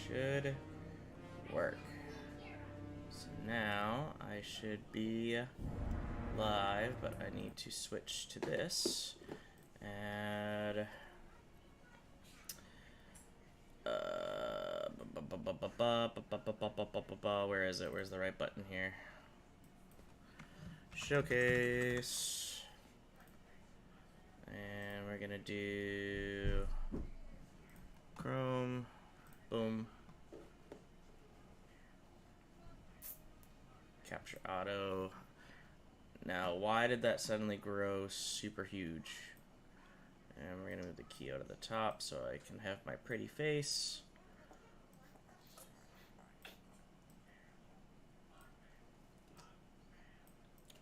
should work. So now I should be live, but I need to switch to this. Add where is it? Where's the right button here? Showcase. And we're gonna do Chrome. Boom. Capture auto. Now, why did that suddenly grow super huge? And we're gonna move the key out of the top so I can have my pretty face.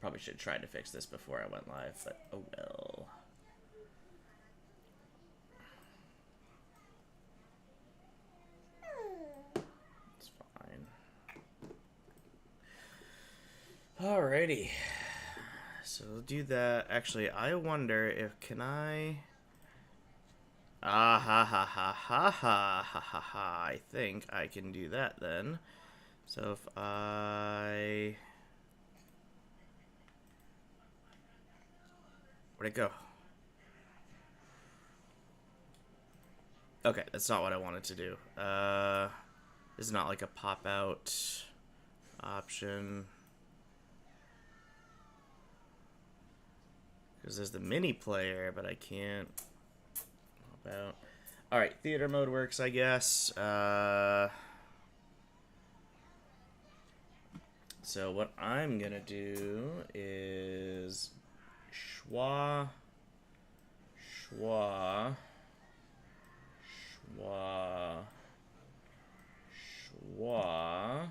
Probably should try to fix this before I went live, but oh well. It's fine. Alrighty. So we'll do that. Actually, I wonder if can I... Ah ha ha ha ha ha ha ha ha. I think I can do that then. So if I... Where'd it go? Okay, that's not what I wanted to do. This is not like a pop-out option. Because there's the mini player, but I can't pop out. Alright, theater mode works, I guess. So what I'm gonna do is schwa, schwa, schwa, schwa, and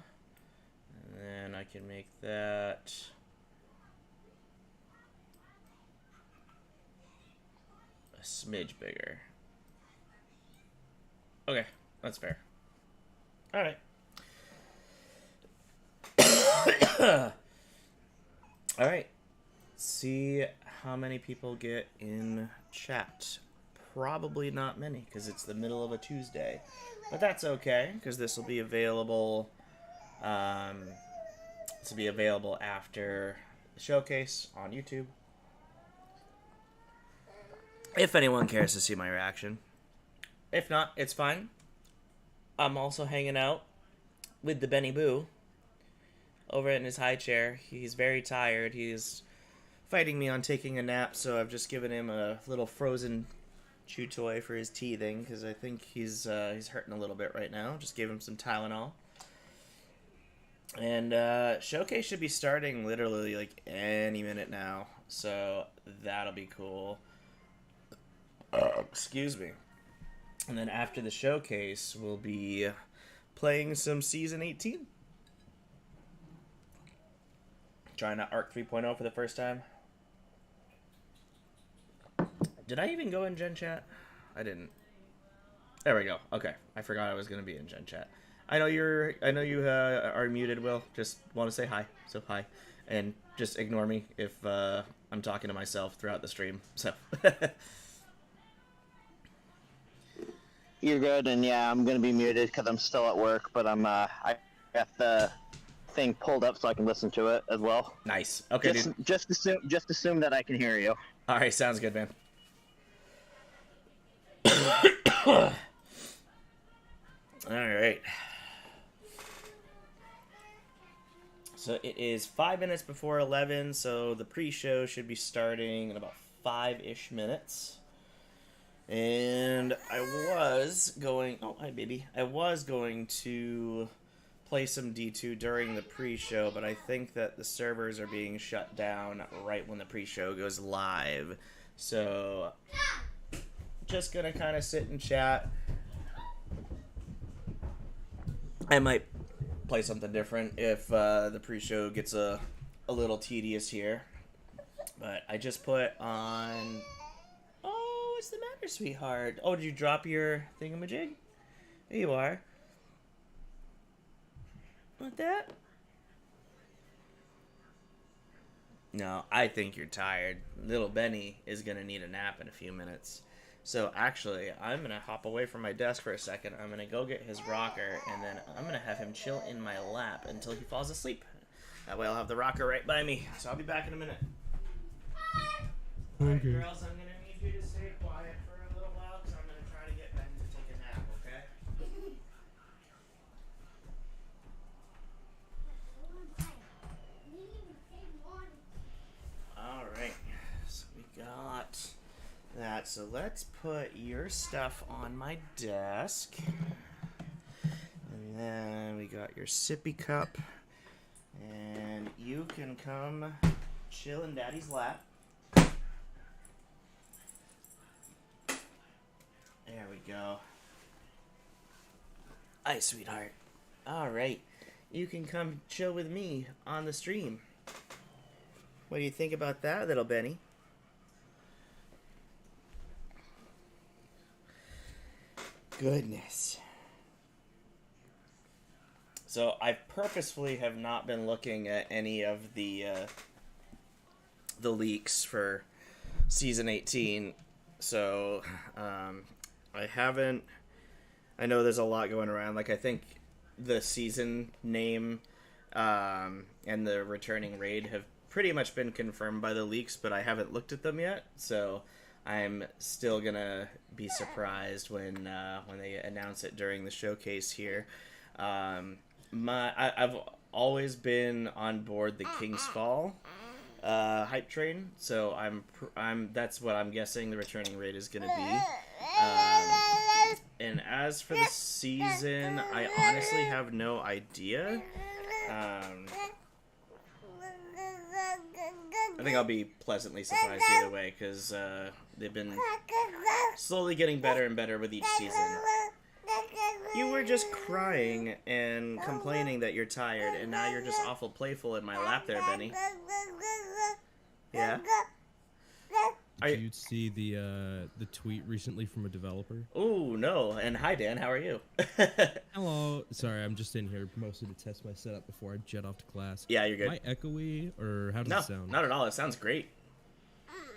then I can make that a smidge bigger. Okay, that's fair. All right. All right. See how many people get in chat. Probably not many because it's the middle of a Tuesday, but that's okay because this will be available. This will be available after the showcase on YouTube. If anyone cares to see my reaction. If not, it's fine. I'm also hanging out with the Benny Boo over in his high chair. He's very tired. He's fighting me on taking a nap, so I've just given him a little frozen chew toy for his teething because I think he's hurting a little bit right now. Just gave him some Tylenol. And showcase should be starting literally like any minute now, so that'll be cool. Excuse me. And then after the showcase, we'll be playing some Season 18. Trying out Arc 3.0 for the first time. Did I even go in Gen Chat? I didn't. There we go. Okay, I forgot I was gonna be in Gen Chat. I know you are muted, Will. Just want to say hi. So hi, and just ignore me if I'm talking to myself throughout the stream. So. You're good, and yeah, I'm gonna be muted because I'm still at work, but I got the thing pulled up so I can listen to it as well. Nice. Okay, just assume that I can hear you. All right, sounds good, man. All right. So it is 5 minutes before 11, so the pre-show should be starting in about 5-ish minutes. And I was going... Oh, hi, baby. I was going to play some D2 during the pre-show, but I think that the servers are being shut down right when the pre-show goes live. So, just gonna kind of sit and chat. I might play something different if the pre-show gets a little tedious here. But I just put on... Oh, what's the matter, sweetheart? Oh, did you drop your thingamajig? There you are. Like that? No, I think you're tired. Little Benny is going to need a nap in a few minutes. So actually, I'm gonna hop away from my desk for a second. I'm gonna go get his rocker, and then I'm gonna have him chill in my lap until he falls asleep. That way I'll have the rocker right by me. So I'll be back in a minute. Alright, girls, I'm gonna need you to stay quiet for a little while, because I'm gonna try to get Ben to take a nap, okay? Alright, so we got that. So let's put your stuff on my desk. And then we got your sippy cup. And you can come chill in Daddy's lap. There we go. Hi, sweetheart. Alright, you can come chill with me on the stream. What do you think about that, little Benny? Goodness. So I purposefully have not been looking at any of the leaks for season 18. So I haven't. I know there's a lot going around. Like, I think the season name and the returning raid have pretty much been confirmed by the leaks, but I haven't looked at them yet. So I'm still gonna be surprised when they announce it during the showcase here. I've always been on board the King's Fall hype train, so I'm that's what I'm guessing the returning raid is gonna be. And as for the season, I honestly have no idea. I think I'll be pleasantly surprised either way, because they've been slowly getting better and better with each season. You were just crying and complaining that you're tired, and now you're just awful playful in my lap there, Benny. Yeah? Did you see the tweet recently from a developer? Oh, no. And hi, Dan. How are you? Hello. Sorry, I'm just in here mostly to test my setup before I jet off to class. Yeah, you're good. Am I echoey, or how does it sound? Not at all. It sounds great.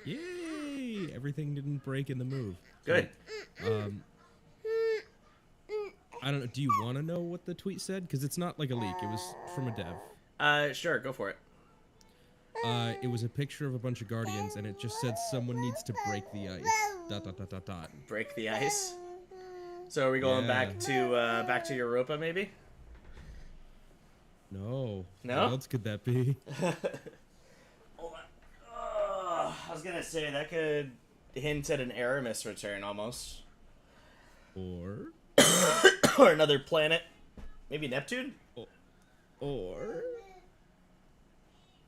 Yay! Everything didn't break in the move. Good. I don't know. Do you want to know what the tweet said? Because it's not like a leak. It was from a dev. Sure. Go for it. It was a picture of a bunch of guardians, and it just said someone needs to break the ice. ... Break the ice. So are we going back to Europa, maybe? No. No? What else could that be? Hold on. I was gonna say that could hint at an Aramis return almost. Or or another planet. Maybe Neptune? Or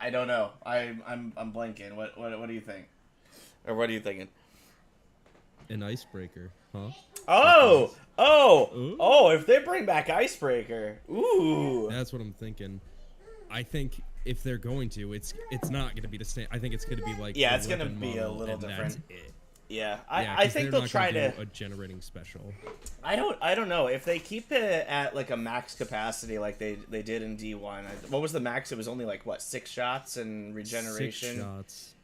I don't know. I'm blanking. What do you think? Or what are you thinking? an icebreaker, huh? Oh! If they bring back Icebreaker, ooh. That's what I'm thinking. I think if they're going to, it's not going to be the same. I think it's going to be like it's going to be a little different. Yeah, yeah, I think they'll try to do a generating special. I don't know if they keep it at like a max capacity like they did in D1. What was the max? It was only like what, 6 shots and regeneration. 6 shots.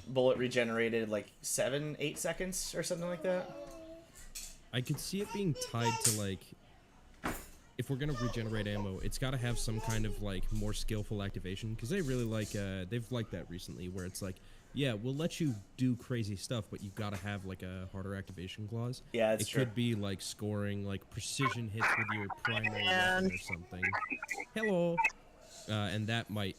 Bullet regenerated like 7-8 seconds or something like that. I could see it being tied to like, if we're gonna regenerate ammo, it's got to have some kind of like more skillful activation, because they really like they've liked that recently, where it's like, yeah, we'll let you do crazy stuff, but you've got to have like a harder activation clause. Yeah, that's true. It could be like scoring like precision hits with your primary weapon or something. Hello, and that might,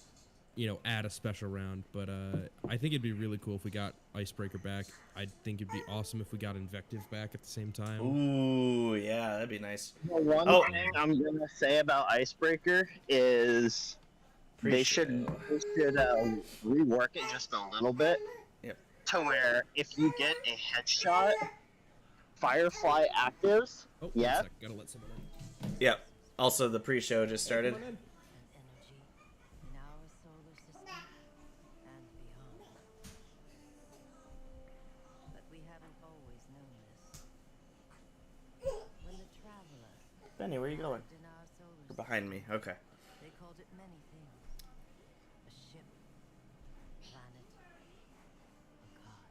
add a special round. But I think it'd be really cool if we got Icebreaker back. I think it'd be awesome if we got Invective back at the same time. Ooh, yeah, that'd be nice. The one thing I'm gonna say about Icebreaker is they should rework it just a little bit. Yep. To where if you get a headshot, Firefly actives. Oh, yeah. 1 sec, gotta let someone in. Yep. Also, the pre-show just started. Someone in. In our solar system and beyond. But we haven't always known this. When the traveler Benny, where are you going? lived in our solar You're behind me. Okay. they called it many things. A ship, planet, a god.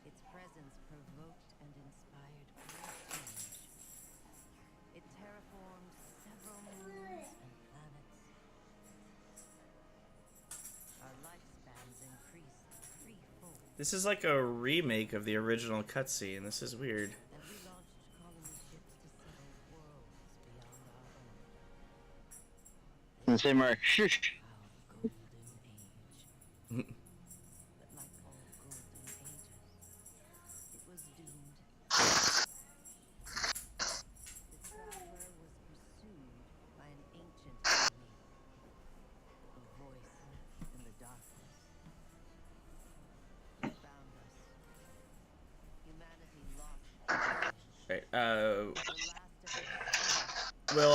Its presence This is like a remake of the original cutscene. This is weird. And we launched colony ships to settle worlds beyond our own. And say more, shush. Our golden age. But like all golden ages, it was doomed. The traveler was pursued by an ancient enemy. A voice in the darkness. It found us. Humanity lost Right. the last of its Will,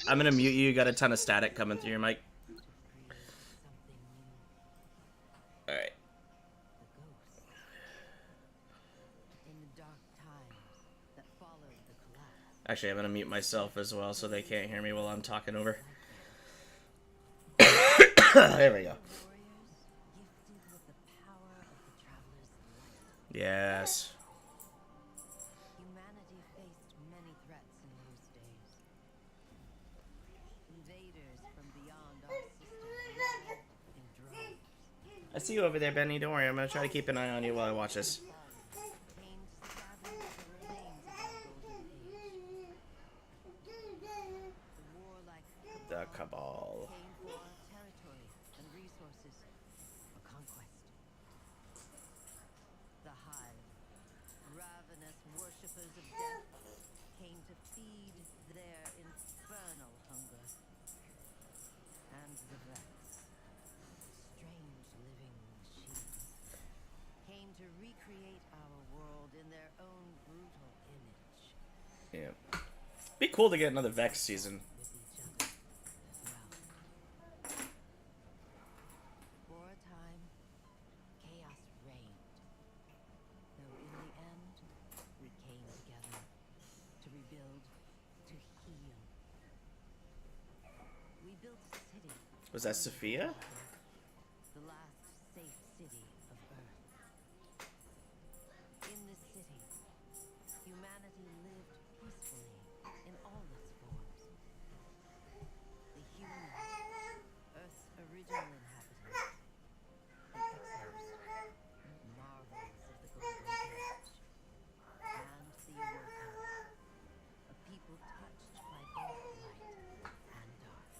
I'm gonna mute you. You got a ton of static coming through your mic. to create something new. All right. The ghost. In the dark times that followed the collapse, Actually, I'm gonna mute myself as well so they can't hear me while I'm talking over. There we go. warriors gifted with the power of the traveler's light. Yes. Humanity faced many threats in those days. Invaders from beyond our system arrived in droves. I see you over there, Benny. Don't worry. I'm gonna try to keep an eye on you while I watch this. Came to scavenge the remains of our golden age. The warlike The Cabal. came for our territory and resources, a conquest. The Hive, ravenous worshippers of death, came to feed their infernal hunger. And the Vex, strange living machines, came to recreate our world in their own brutal image, Yeah. Be cool to get another Vex season. with each other as well. For a time, chaos reigned. Though in the end, we came together to rebuild, to heal. We built a city. Was that Sophia? The last safe city of Earth. In this city, humanity lived peacefully in all its forms. The humans, Earth's original inhabitants. The exiles, marvels of the Golden Age. And the Awoken, a people touched by both light and dark.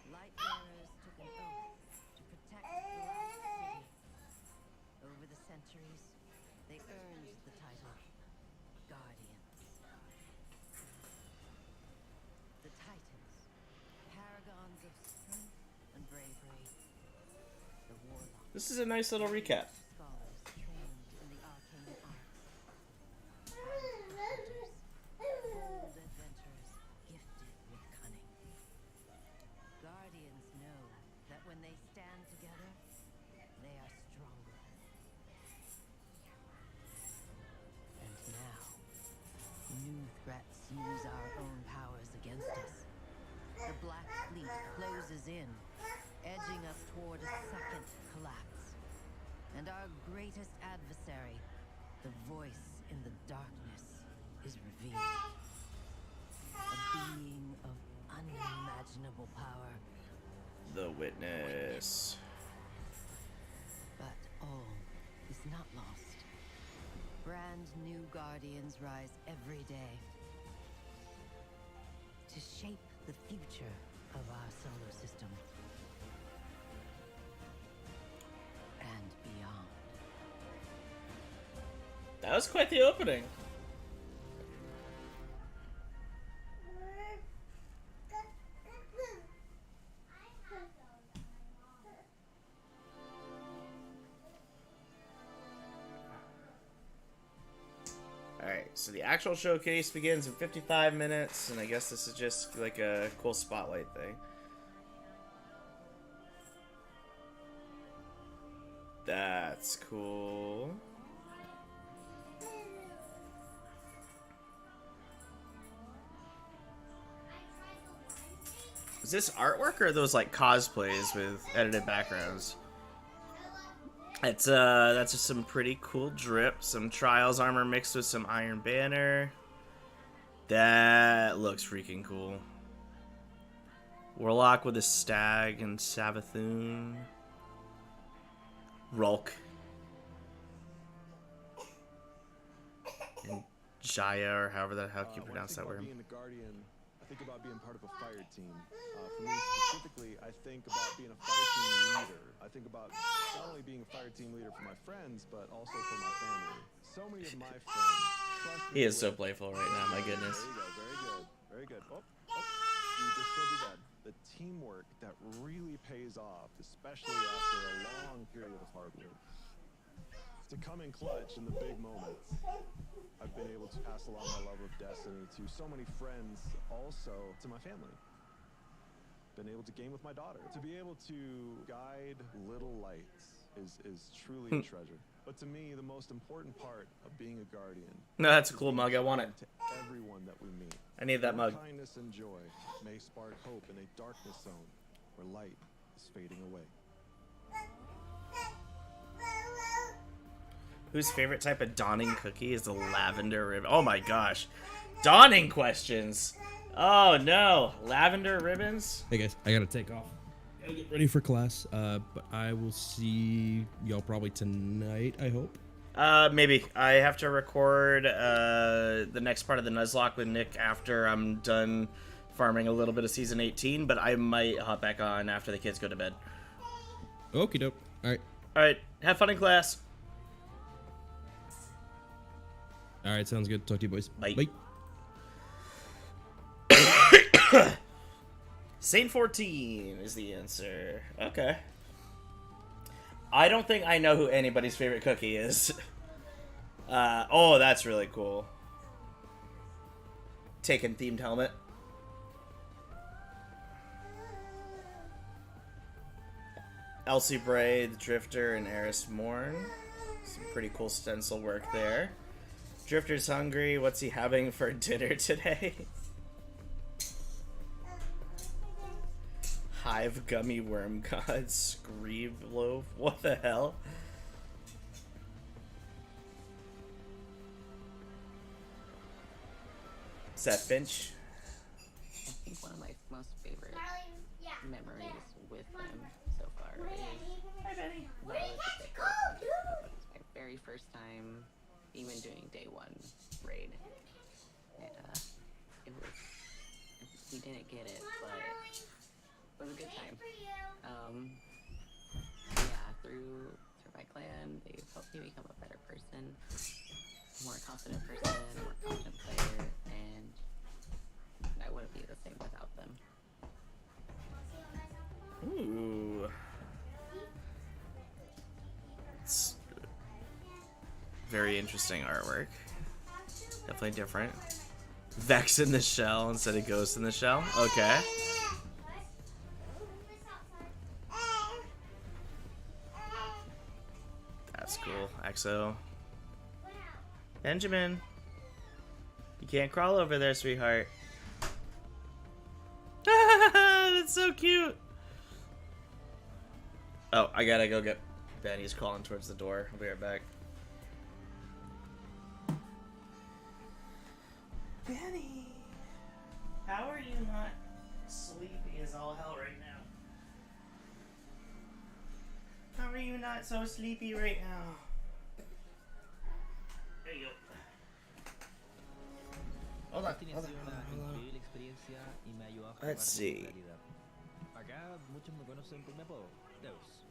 Lightbearers took an oath to protect the last city. Over the centuries, they earned the title Guardians. The Titans, paragons of strength and bravery. The warlocks, This is a nice little recap. scholars trained in the arcane arts. And the hunters, bold adventurers gifted with cunning. Guardians know that when they stand together, they are stronger. And now, new threats use our own powers against us. The Black Fleet closes in, edging us toward a second collapse. And our greatest adversary, the voice in the darkness, is revealed. A being of unimaginable power. The Witness. But all is not lost. Brand new guardians rise every day to shape the future of our solar system and beyond. That was quite the opening. Alright, so the actual showcase begins in 55 minutes, and I guess this is just like a cool spotlight thing. That's cool. Is this artwork or are those like cosplays with edited backgrounds? It's that's just some pretty cool drip, some Trials armor mixed with some Iron Banner. That looks freaking cool. Warlock with a stag and Savathun. Rolk. And Jaya, or however the heck you pronounce that word. Being a guardian, I think about being part of a fire team. For me specifically, I think about being a fire team leader. I think about not only being a fire team leader for my friends, but also for my family. So many of my friends trust me. He is so playful right now, my goodness. There you go, very good, very good. Oh, you just killed your dad. The teamwork that really pays off, especially after a long period of hard work. To come in clutch in the big moments. I've been able to pass along my love of Destiny to so many friends, also to my family. Been able to game with my daughter. To be able to guide little lights is truly a treasure. But to me, the most important part of being a guardian. No, that's a cool mug. I want it. To everyone that we meet. I need that mug. Kindness and joy may spark hope in a darkness zone where light is fading away. Whose favorite type of dawning cookie is the lavender ribbon? Oh my gosh. Dawning questions. Oh no. Lavender ribbons? Hey guys, I gotta take off. Gotta get ready for class. But I will see y'all probably tonight, I hope. Maybe. I have to record the next part of the Nuzlocke with Nick after I'm done farming a little bit of Season 18, but I might hop back on after the kids go to bed. Okie doke. Alright. Alright, have fun in class. Alright, sounds good. Talk to you boys. Bye. Bye. Saint 14 is the answer. Okay. I don't think I know who anybody's favorite cookie is. Oh, that's really cool. Taken themed helmet. Elsie Bray, the Drifter, and Eris Morn. Some pretty cool stencil work there. Drifter's hungry. What's he having for dinner today? Hive gummy worm god Screeb loaf. What the hell? Is that Finch? I think one of my most favorite memories with him so far is Hi, Benny. when I was a kid. It was my very first time even doing day one raid. And it was, we didn't get it, but it was a good time. Yeah, through my clan, they've helped me become a better person, a more confident person, a more confident player, and I wouldn't be the same without them. Ooh. It's very interesting artwork. Definitely different. Vex in the shell instead of Ghost in the shell. Okay. That's cool. EXO. Benjamin. You can't crawl over there, sweetheart. That's so cute. Oh, I gotta go get Ben. He's crawling towards the door. I'll be right back. Benny, how are you not sleepy as all hell right now? How are you not so sleepy right now? There you go. Hold on. Let's see. Acá muchos me conocen por mi apodo, Deus.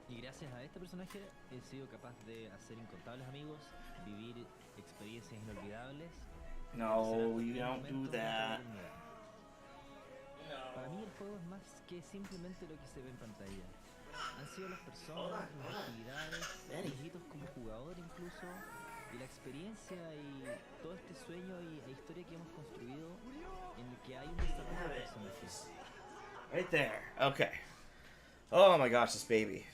Y gracias a este personaje he sido capaz de hacer incontables amigos, vivir experiencias inolvidables. No, you don't do that. Para mí el juego es más que simplemente lo que se ve en pantalla. Han sido las personas, las actividades, los hitos como jugador incluso, y la experiencia y todo este sueño y historia que hemos construido en el que hay un desarrollo de personajes. Right there. Okay. Oh my gosh, this baby.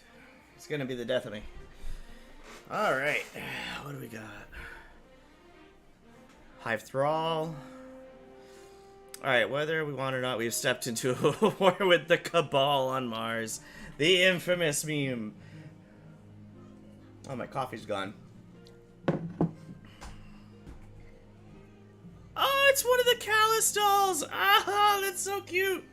It's gonna be the death of me. Alright. What do we got? Hive Thrall. Alright, whether we want or not, we've stepped into a war with the Cabal on Mars. The infamous meme. Oh, my coffee's gone. Oh, it's one of the Callus dolls! Ah, that's so cute!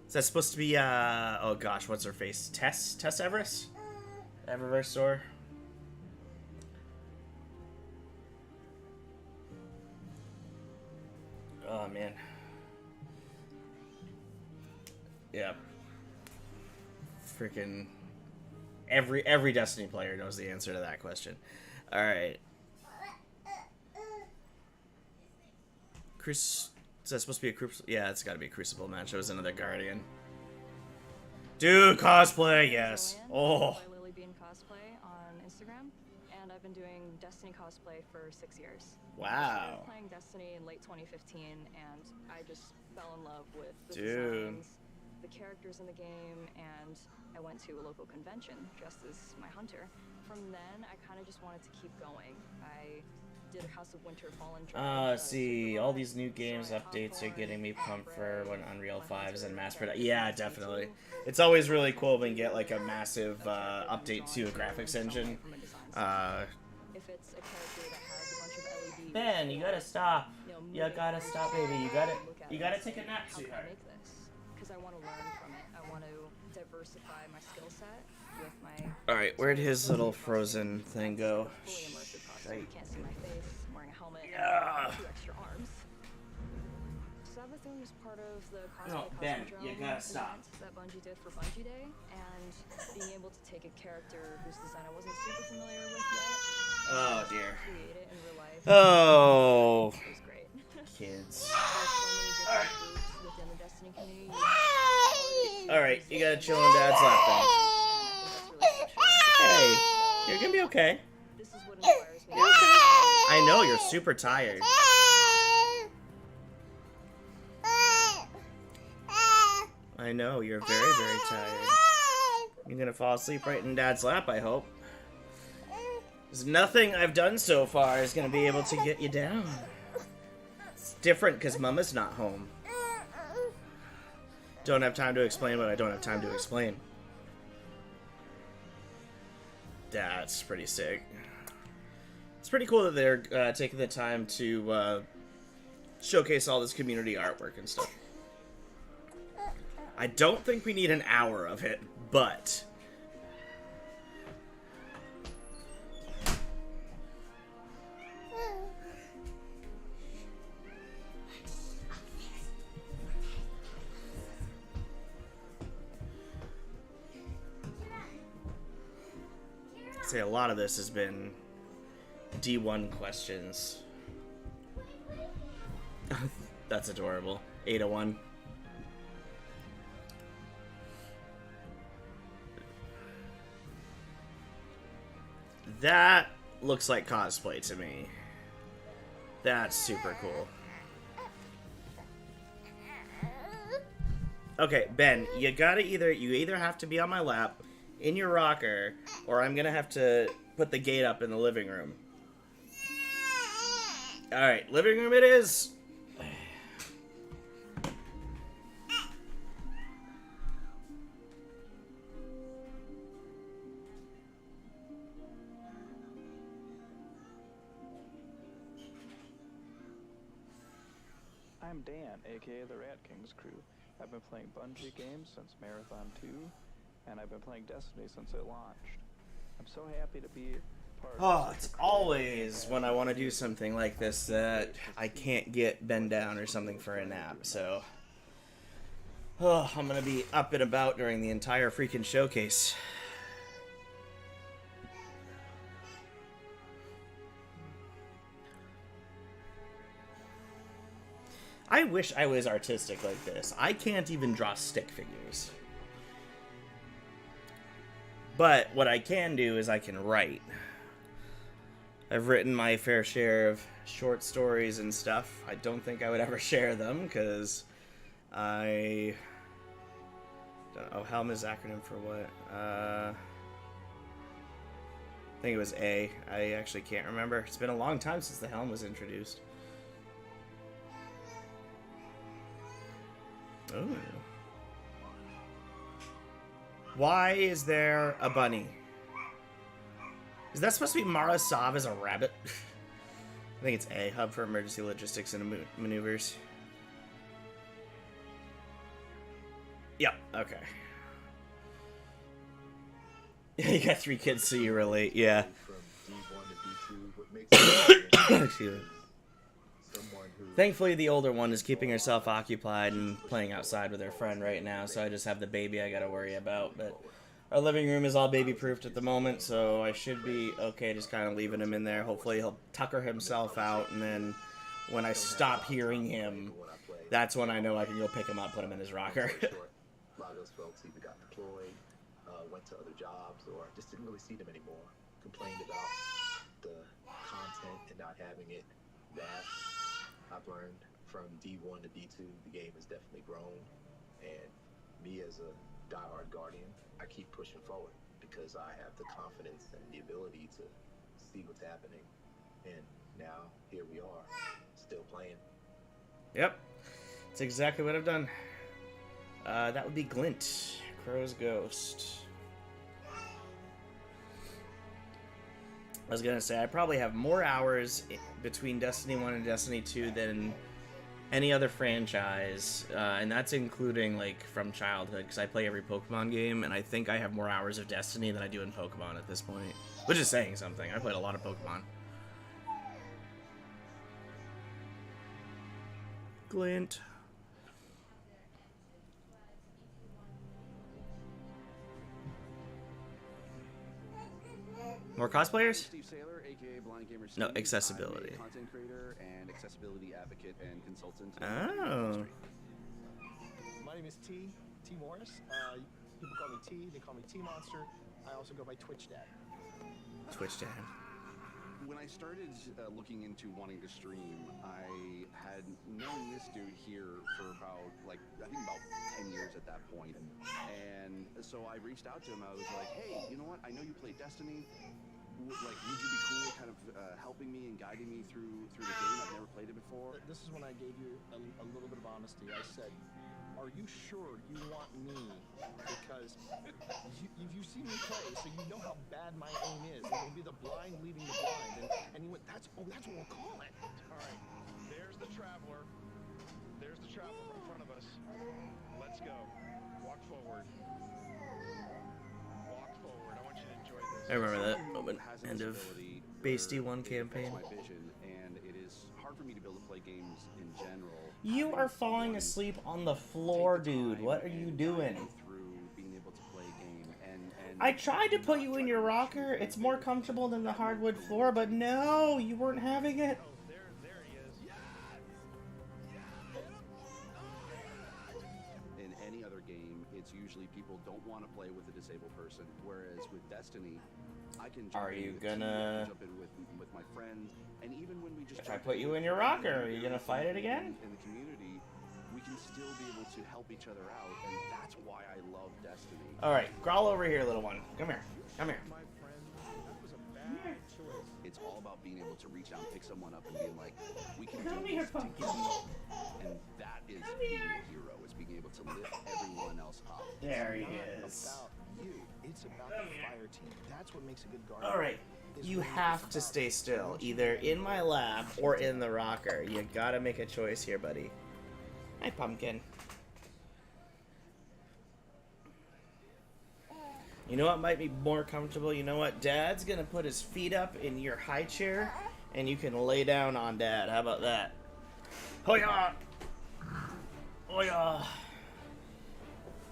Is that supposed to be, oh gosh, what's her face? Tess Everest? Eververse store? Oh, man. Yeah. Freaking every Destiny player knows the answer to that question. All right. Is that supposed to be a Crucible? Yeah, it's got to be a Crucible match. It was another Guardian. Dude, cosplay, yes. Oh. By Lily Bean Cosplay on Instagram, and I've been doing Destiny cosplay for 6 years. I Wow. started playing Destiny in late 2015, and I just fell in love with the Dude. designs, the characters in the game, and I went to a local convention dressed as my hunter. From then, I kind of just wanted to keep going. I did a House of Winter Fallen. See, all these new games updates are getting me pumped for when Unreal 5 is in mass production. Yeah, definitely. It's always really cool when you get like a massive update to a graphics engine. If it's a character that has a bunch of LEDs, Ben, you gotta stop. You gotta stop, baby. You gotta look take a nap, how can I sweetheart. make this? Because I want to learn from it. I want to diversify my skill set with my. All right, where'd his little frozen thing go? Fully immersive costume. You can't see my face. I'm wearing a helmet Yeah. and 2 extra arms. Savathun is part of the No, Cosplay Ben, Cosmodrome you gotta stop. event that Bungie did for Bungie Day, and being able to take a character whose design I wasn't super familiar with yet, Oh dear. create it in real life. Oh, It was great. kids. There's so many different groups within the Destiny community. All right, you gotta chill on Dad's lap then. Hey, you're gonna be okay. This is what inspires me. I know you're super tired. I know you're very, very tired. You're gonna fall asleep right in Dad's lap, I hope. There's nothing I've done so far is gonna be able to get you down. It's different because Mama's not home. Don't have time to explain what I don't have time to explain. That's pretty sick. It's pretty cool that they're taking the time to showcase all this community artwork and stuff. I don't think we need an hour of it, but... I'd say a lot of this has been D1 questions. That's adorable. 801. That looks like cosplay to me. That's super cool. Okay, Ben, you either have to be on my lap, in your rocker, or I'm gonna have to put the gate up in the living room. Alright, living room it is! I'm Dan, aka the Rat Kings crew. I've been playing Bungie games since Marathon 2, and I've been playing Destiny since it launched. I'm so happy to be part of Oh, it's always when I want to do something like this that I can't get Ben down or something for a nap, so... Oh, I'm gonna be up and about during the entire freaking showcase. I wish I was artistic like this. I can't even draw stick figures. But what I can do is I can write. I've written my fair share of short stories and stuff. I don't think I would ever share them because I don't know. Helm is acronym for what? I think it was A. I actually can't remember. It's been a long time since the Helm was introduced. Ooh. Why is there a bunny? Is that supposed to be Mara Sav as a rabbit? I think it's A. Hub for emergency logistics and maneuvers. Yep. Okay. You got 3 kids, so you relate. Yeah. Excuse me. Thankfully, the older one is keeping herself occupied and playing outside with her friend right now, so I just have the baby I gotta worry about. But our living room is all baby-proofed at the moment, so I should be okay just kind of leaving him in there. Hopefully, he'll tucker himself out, and then when I stop hearing him, that's when I know I can go pick him up, put him in his rocker. A lot of those folks either got deployed, went to other jobs, or just didn't really see them anymore. Complained about the content and not having it vast. I've learned from D1 to D2, the game has definitely grown. And me as a diehard Guardian, I keep pushing forward because I have the confidence and the ability to see what's happening. And now, here we are, still playing. Yep. That's exactly what I've done. That would be Glint, Crow's Ghost. I was gonna say, I probably have more hours between Destiny 1 and Destiny 2 than any other franchise, and that's including, like, from childhood, because I play every Pokemon game, and I think I have more hours of Destiny than I do in Pokemon at this point. Which is saying something. I played a lot of Pokemon. Glint. More cosplayers? Steve Saylor, aka Blind Gamer Steve. No, accessibility. I'm a content creator and accessibility advocate and consultant. Oh. My name is T Morris. People call me T. They call me T Monster. I also go by Twitch Dad. Twitch Dad. When I started looking into wanting to stream, I had known this dude here for about, like, I think about 10 years at that point. And so I reached out to him. I was like, hey, you know what? I know you play Destiny. Like, would you be cool kind of helping me and guiding me through the game? I've never played it before. This is when I gave you a little bit of honesty. I said, are you sure you want me? Because you see me play, so you know how bad my aim is. It'll be the blind leading the blind. And he went, that's what we'll call it. All right, there's the Traveler. There's the Traveler in front of us. Let's go. Walk forward. Walk forward. I want you to enjoy this. I remember that moment. End of Base D1 campaign. My vision, and it is hard for me to be able to play games in general. You are falling asleep on the floor, dude. What are you doing? I tried to put you in your rocker. It's more comfortable than the hardwood floor, but no, you weren't having it. There he is. In any other game, it's usually people don't want to play with a disabled person, whereas with Destiny, I can jump in with jump in with my friends, and even when we just if I put you in your rocker, are you gonna fight it again? In the community, we can still be able to help each other out, and that's why I love Destiny. All right, crawl over here, little one. Come here. Come here. My friend, that was a bad choice. It's all about being able to reach out and pick someone up and being like, we can do this together. And that is being a hero, is being able to lift everyone else up. There he is. About you. It's about the fire team. That's what makes a good guardian. All right. You have to stay still, either in my lap or in the rocker. You gotta make a choice here, buddy. Hi, Pumpkin. You know what might be more comfortable? You know what? Dad's gonna put his feet up in your high chair, and you can lay down on Dad. How about that? Hoya! Hoya!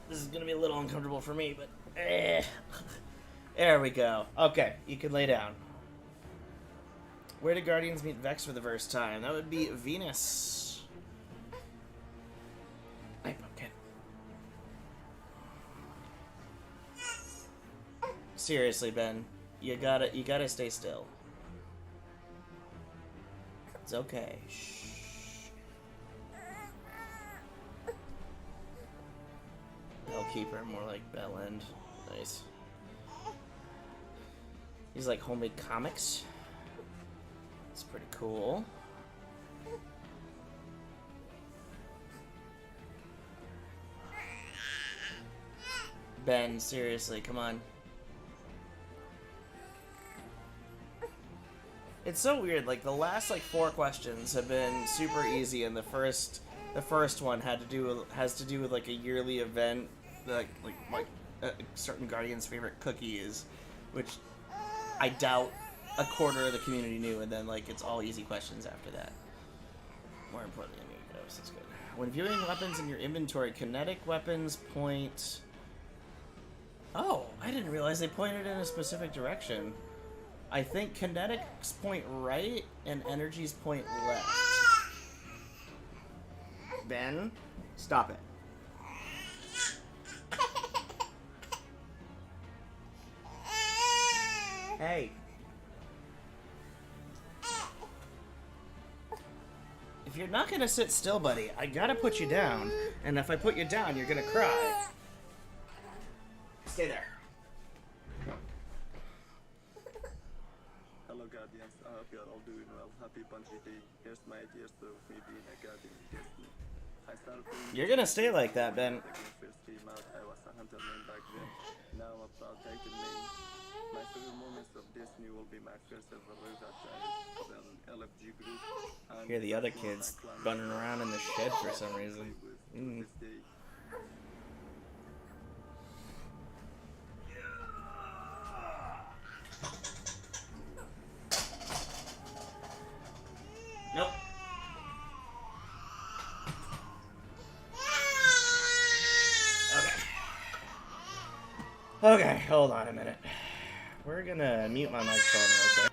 This is gonna be a little uncomfortable for me, but there we go. Okay, you can lay down. Where do Guardians meet Vex for the first time? That would be Venus. Hi, Pumpkin. Seriously, Ben, you gotta stay still. It's okay. Shh. Bellkeeper, more like Bellend. Nice. These like homemade comics. It's pretty cool. Ben, seriously, come on. It's so weird, like, the last, like, 4 questions have been super easy, and the first The first one has to do with like a yearly event, like a certain Guardian's favorite cookie is, which I doubt a quarter of the community knew, and then like it's all easy questions after that. More importantly, amigos, that's good. When viewing weapons in your inventory, kinetic weapons point. Oh, I didn't realize they pointed in a specific direction. I think kinetics point right and energies point left. Ben, stop it. Hey. If you're not gonna sit still, buddy, I gotta put you down. And if I put you down, you're gonna cry. Stay there. Hello Guardians, I hope you are all doing well. Happy Bungie Day. Here's my ideas of me being a Guardian in Destiny. I started playing You're gonna stay like that, Ben. first came out, I was a hunter main back then. Now I'm a proud Titan main. My favorite moments of Destiny will be my first ever raid that I the LFG group. And Hear the other kids running around in the shed for some reason. this day. Nope. Okay, hold on a minute. We're gonna mute my microphone real quick.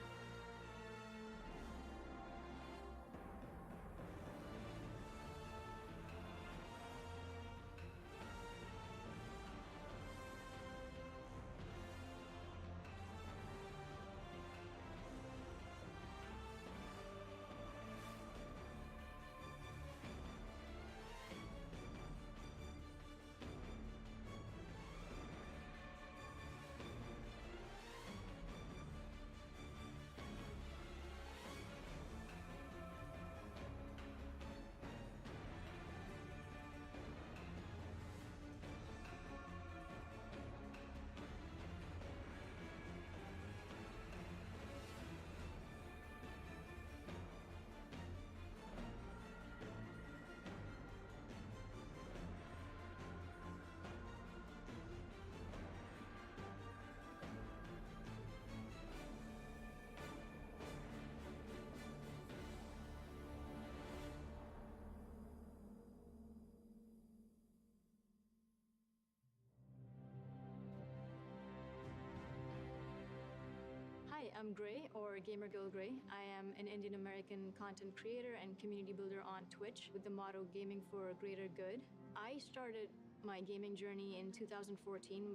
Hi, I'm Gray, or Gamer Girl Gray. I am an Indian American content creator and community builder on Twitch with the motto Gaming for a Greater Good. I started my gaming journey in 2014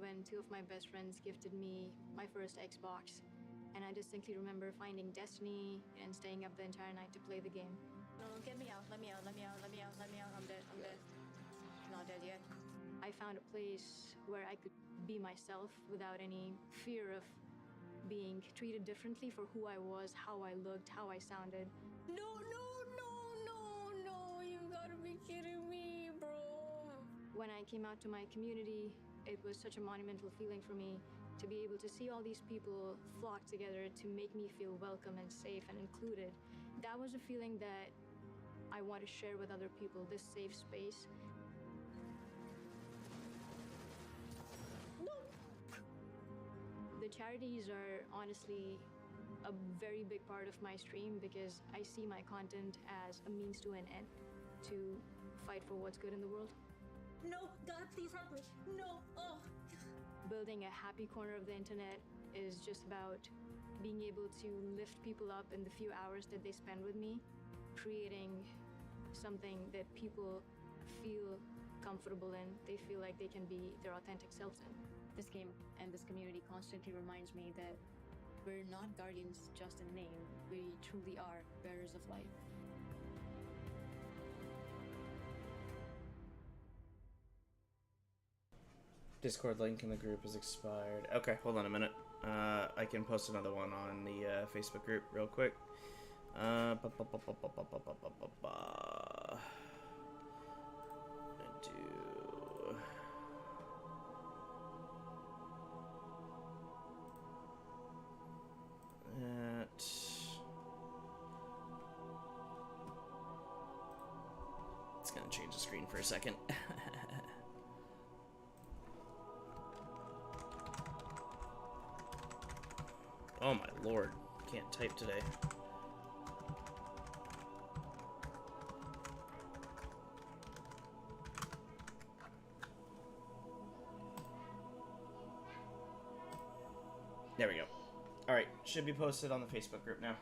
when two of my best friends gifted me my first Xbox. And I distinctly remember finding Destiny and staying up the entire night to play the game. No, get me out, let me out, let me out, let me out, let me out, I'm dead, I'm dead. Not dead yet. I found a place where I could be myself without any fear of being treated differently for who I was, how I looked, how I sounded. No, you gotta be kidding me, bro. When I came out to my community, it was such a monumental feeling for me to be able to see all these people flock together to make me feel welcome and safe and included. That was a feeling that I want to share with other people, this safe space. The charities are honestly a very big part of my stream because I see my content as a means to an end to fight for what's good in the world. No, God, please help me. No, oh. Building a happy corner of the internet is just about being able to lift people up in the few hours that they spend with me, creating something that people feel comfortable in, they feel like they can be their authentic selves in. This game and this community constantly reminds me that we're not guardians just in name. We truly are bearers of light. Discord link in the group is expired. Okay, hold on a minute. I can post another one on the Facebook group real quick. It's gonna change the screen for a second. Oh my lord, can't type today. There we go. Alright, should be posted on the Facebook group now.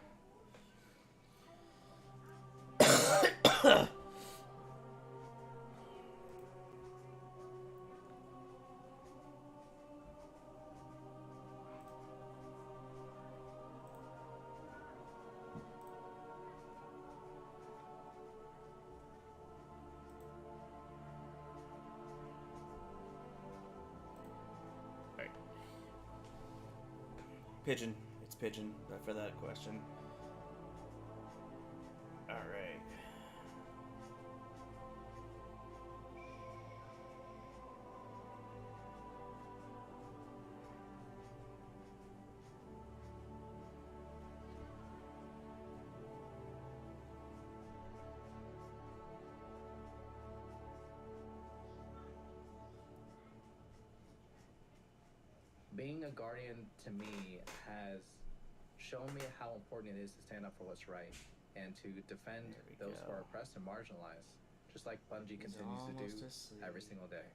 Pigeon. It's Pigeon for that question. Alright. Being a guardian to me has shown me how important it is to stand up for what's right and to defend those who are oppressed and marginalized, just like Bungie continues to do every single day.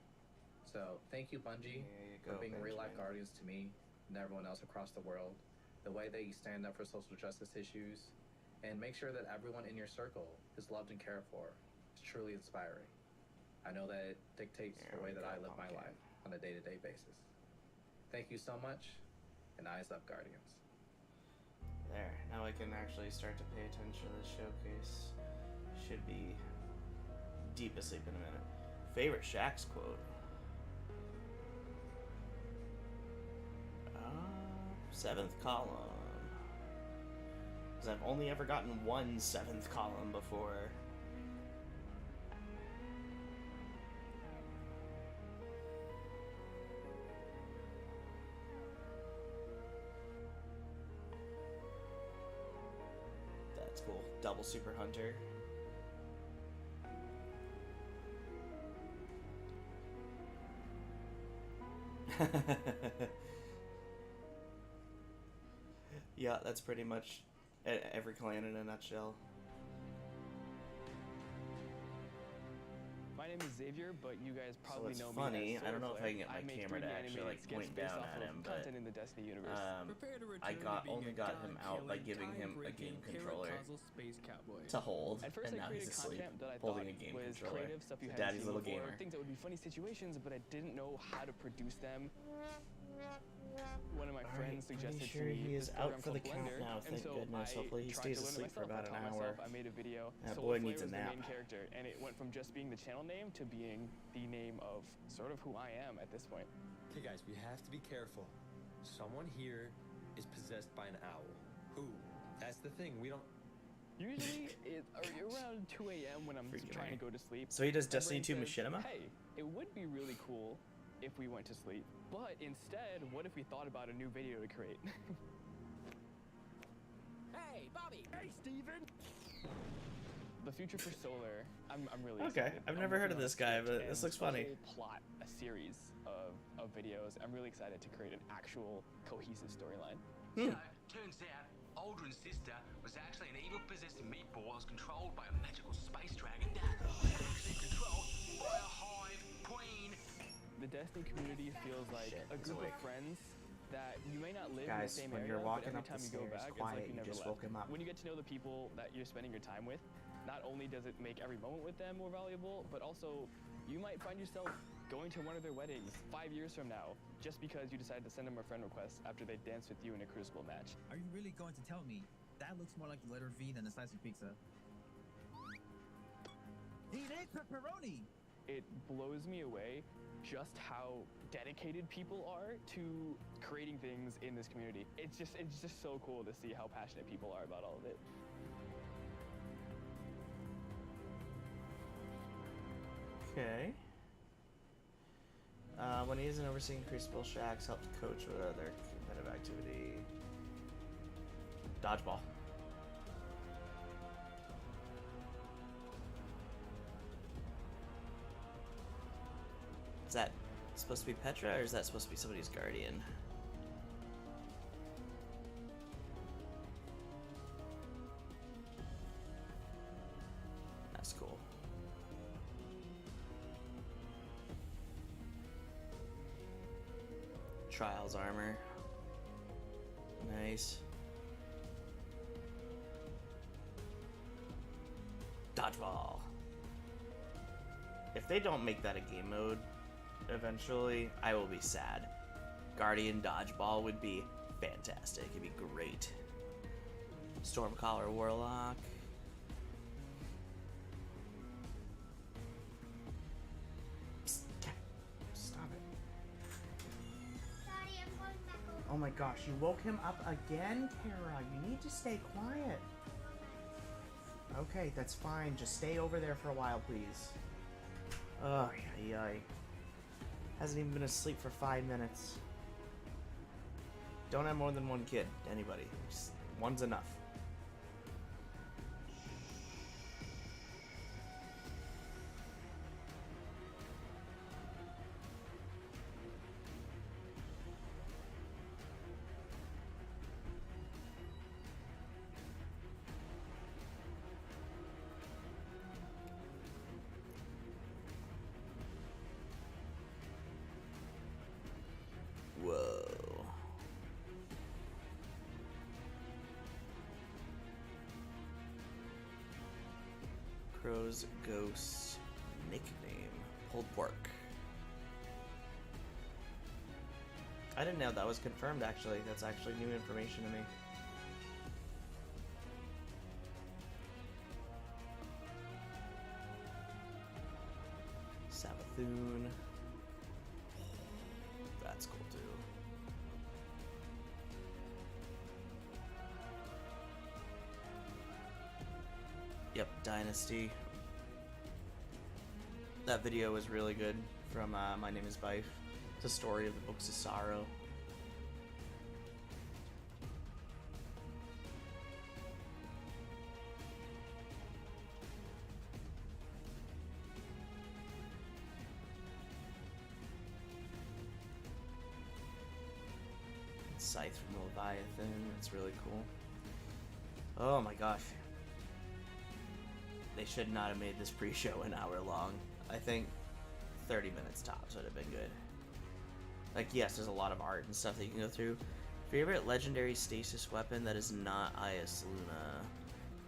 So thank you, Bungie, for being real-life guardians to me and everyone else across the world. The way that you stand up for social justice issues and make sure that everyone in your circle is loved and cared for is truly inspiring. I know that it dictates the way that I live my life on a day-to-day basis. Thank you so much, and eyes up, Guardians. There, now I can actually start to pay attention to the showcase. Should be deep asleep in a minute. Favorite Shaxx quote? Seventh column. Because I've only ever gotten one seventh column before. That's cool. Double Super Hunter. Yeah, that's pretty much every clan in a nutshell. My name is Xavier, but you guys probably know funny. me as I don't know if I can get Swordflare. my make camera to 3D actually like animated skits point based down off at of him, but content in the Destiny universe. I only got him out by giving him a game controller to hold, At first and I now he's created asleep content that I holding thought a game was controller. creative, stuff you It's hadn't Daddy's seen little before, gamer. things that would be funny situations, but I didn't know how to produce them. One of my friends suggested sure to me he is this out program for the called count Blender, now, and thank so goodness. I Hopefully he tried stays to learn it asleep for myself. about I an taught hour. myself. I made a video. That Soul boy Flare needs a was the nap. main character, and it went from just being the channel name to being the name of sort of who I am at this point. Okay guys, we have to be careful. Someone here is possessed by an owl. Who? That's the thing, we don't... Usually, around 2 a.m. when I'm trying to go to sleep. So he does my Destiny brain 2 says, Machinima? Hey, it would be really cool if we went to sleep. But instead, what if we thought about a new video to create? Hey, Bobby! Hey, Steven! The future for Solar, I'm really Okay, excited. I've I'm never heard working of on a this guy, script but and this looks a funny. whole plot, a series of videos. I'm really excited to create an actual cohesive storyline. So, turns out, Aldrin's sister was actually an evil possessed meatball that was controlled by a magical space dragon that was actually controlled by a hive queen. The Destiny community feels like a he's group awake. of friends that you may not live Guys, in the same when area, you're walking but up every the time you go stairs back, quiet, it's like you you never just left. woke him up. When you get to know the people that you're spending your time with, not only does it make every moment with them more valuable, but also you might find yourself going to one of their weddings 5 years from now just because you decided to send them a friend request after they danced with you in a Crucible match. Are you really going to tell me that looks more like the letter V than a slice of pizza? He ate pepperoni! It blows me away just how dedicated people are to creating things in this community. It's just so cool to see how passionate people are about all of it. Okay. When he isn't overseeing Crucible, Shaxx helps coach with other competitive activity. Dodgeball. Is that supposed to be Petra, or is that supposed to be somebody's guardian? That's cool. Trials armor. Nice. Dodgeball. If they don't make that a game mode eventually, I will be sad. Guardian Dodgeball would be fantastic. It'd be great. Stormcaller Warlock. Psst, cat. Stop it. Oh my gosh, you woke him up again, Kara. You need to stay quiet. Okay, that's fine. Just stay over there for a while, please. Oh, yeah. Hasn't even been asleep for 5 minutes. Don't have more than one kid. Anybody. Just one's enough. Whoa. Crow's ghost nickname. Pulled pork. I didn't know that was confirmed, actually. That's actually new information to me. Sabathoon. That's cool too. Yep, Dynasty. That video was really good from My Name is Bife. It's a story of the Books of Sorrow. Scythe from Leviathan. That's really cool. Oh my gosh. They should not have made this pre-show an hour long. I think 30 minutes tops would have been good. Like, yes, there's a lot of art and stuff that you can go through. Favorite legendary stasis weapon that is not Ias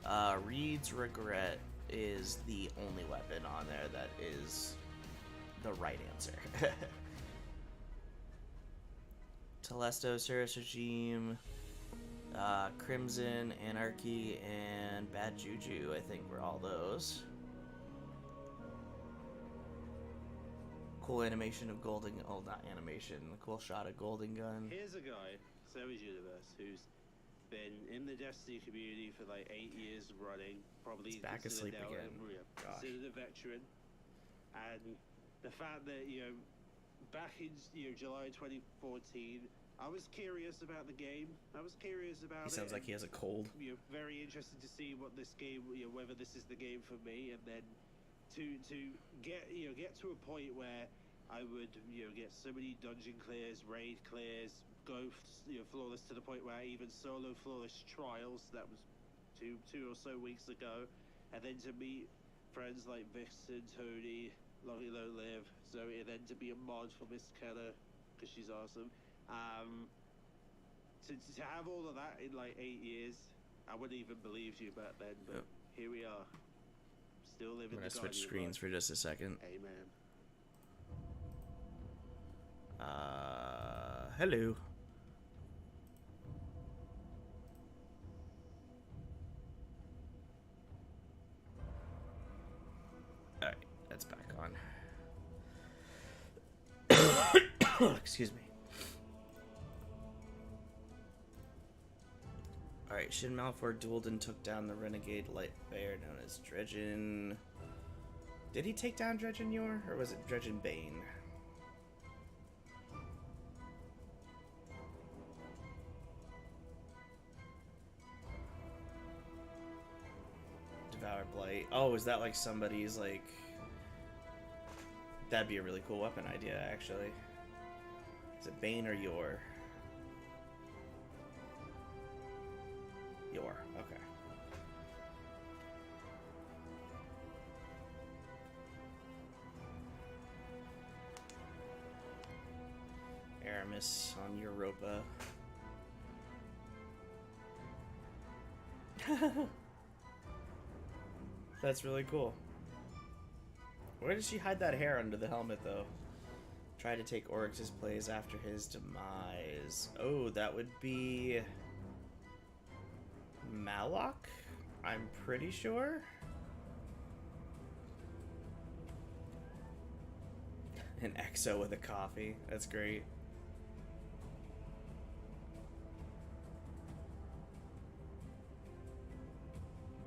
Luna. Reed's Regret is the only weapon on there that is the right answer. Telesto, Cirrus Regime, Crimson, Anarchy, and Bad Juju, I think were all those. Cool animation of Golden... Oh, not animation. Cool shot of Golden Gun. Here's a guy, Savage Universe, who's been in the Destiny community for like 8 years running. Probably back asleep again. Considered a veteran. And the fact that, you know, back in July 2014, I was curious about the game. I was curious about He sounds like he has a cold. You know, very interested to see what this game, you know, whether this is the game for me, and then to get to a point where I would get so many dungeon clears, raid clears, go flawless to the point where I even solo flawless trials. That was two or so weeks ago, and then to meet friends like Vixen, Tony, Long Low Live, Zoe, and then to be a mod for Miss Kenna because she's awesome. To have all of that in like 8 years, I wouldn't even believe you back then, but here we are. Still living. I'm gonna switch screens for just a second. Amen. Hello. Alright, that's back on. Excuse me. Alright, Shin Malphor dueled and took down the renegade light bear known as Dredgen. Did he take down Dredgen Yor, or was it Dredgen Bane? Devour Blight. Oh, is that like somebody's like That'd be a really cool weapon idea, actually. Is it Bane or Yor? Yor, okay. Aramis on Europa. That's really cool. Where did she hide that hair under the helmet, though? Try to take Oryx's place after his demise. Oh, that would be... Malok? I'm pretty sure? An exo with a coffee. That's great.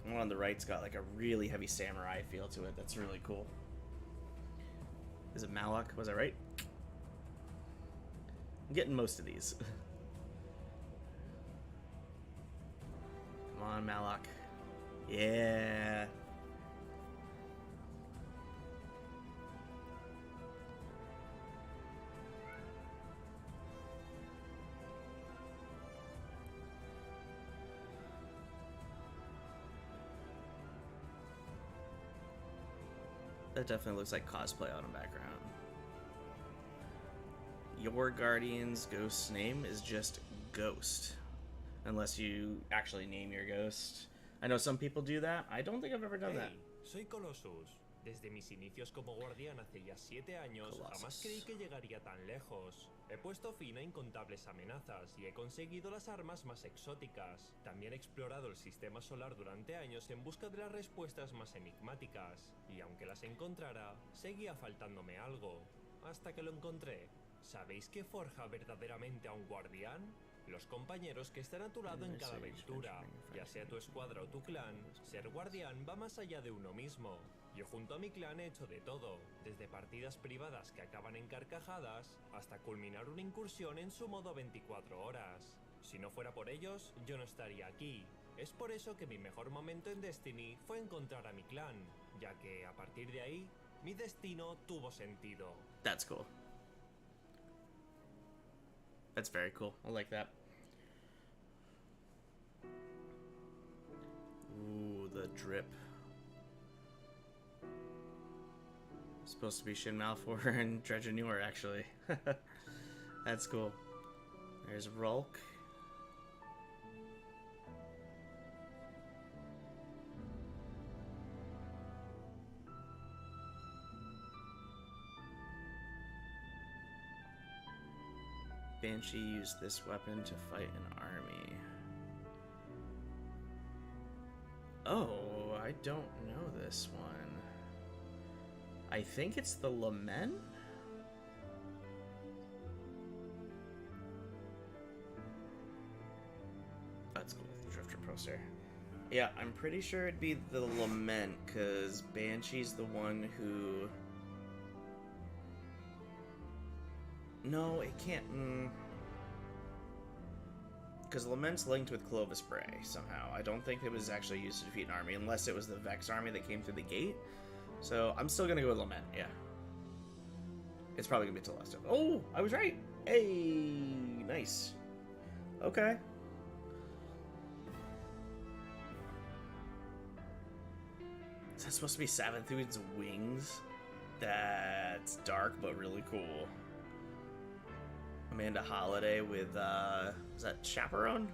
One on the right's got like a really heavy samurai feel to it. That's really cool. Is it Malok? Was I right? I'm getting most of these. Come on, Malok. Yeah. That definitely looks like cosplay on a background. Your Guardian's ghost's name is just Ghost. Unless you actually name your ghost. I know some people do that. I don't think I've ever done that. Soy Colossus. Desde mis inicios como guardián hace ya 7 años, jamás creí que llegaría tan lejos. He puesto fin a incontables amenazas y he conseguido las armas más exóticas. También he explorado el sistema solar durante años en busca de las respuestas más enigmáticas. Y aunque las encontrara, seguía faltándome algo. Hasta que lo encontré. ¿Sabéis qué forja verdaderamente a un guardián? Los compañeros que están a tu lado en cada aventura, ya sea tu escuadra o tu clan, ser guardián va más allá de uno mismo. Yo junto a mi clan he hecho de todo, desde partidas privadas que acaban en carcajadas, hasta culminar una incursión en su modo 24 horas. Si no fuera por ellos, yo no estaría aquí. Es por eso que mi mejor momento en Destiny fue encontrar a mi clan, ya que a partir de ahí, mi destino tuvo sentido. That's cool. That's very cool. I like that. Ooh, the drip. Supposed to be Shin Malphor and Dredge Newer, actually. That's cool. There's Rulk. Banshee used this weapon to fight an army. Oh, I don't know this one. I think it's the Lament? That's cool, Drifter Proster. Yeah, I'm pretty sure it'd be the Lament, because Banshee's the one who... No, it can't... Because Lament's linked with Clovis Bray, somehow. I don't think it was actually used to defeat an army, unless it was the Vex army that came through the gate. So, I'm still gonna go with Lament, yeah. It's probably gonna be Telesto. Oh, I was right! Hey, nice. Okay. Is that supposed to be Savathûn's wings? That's dark, but really cool. Amanda Holiday with, is that Chaperone?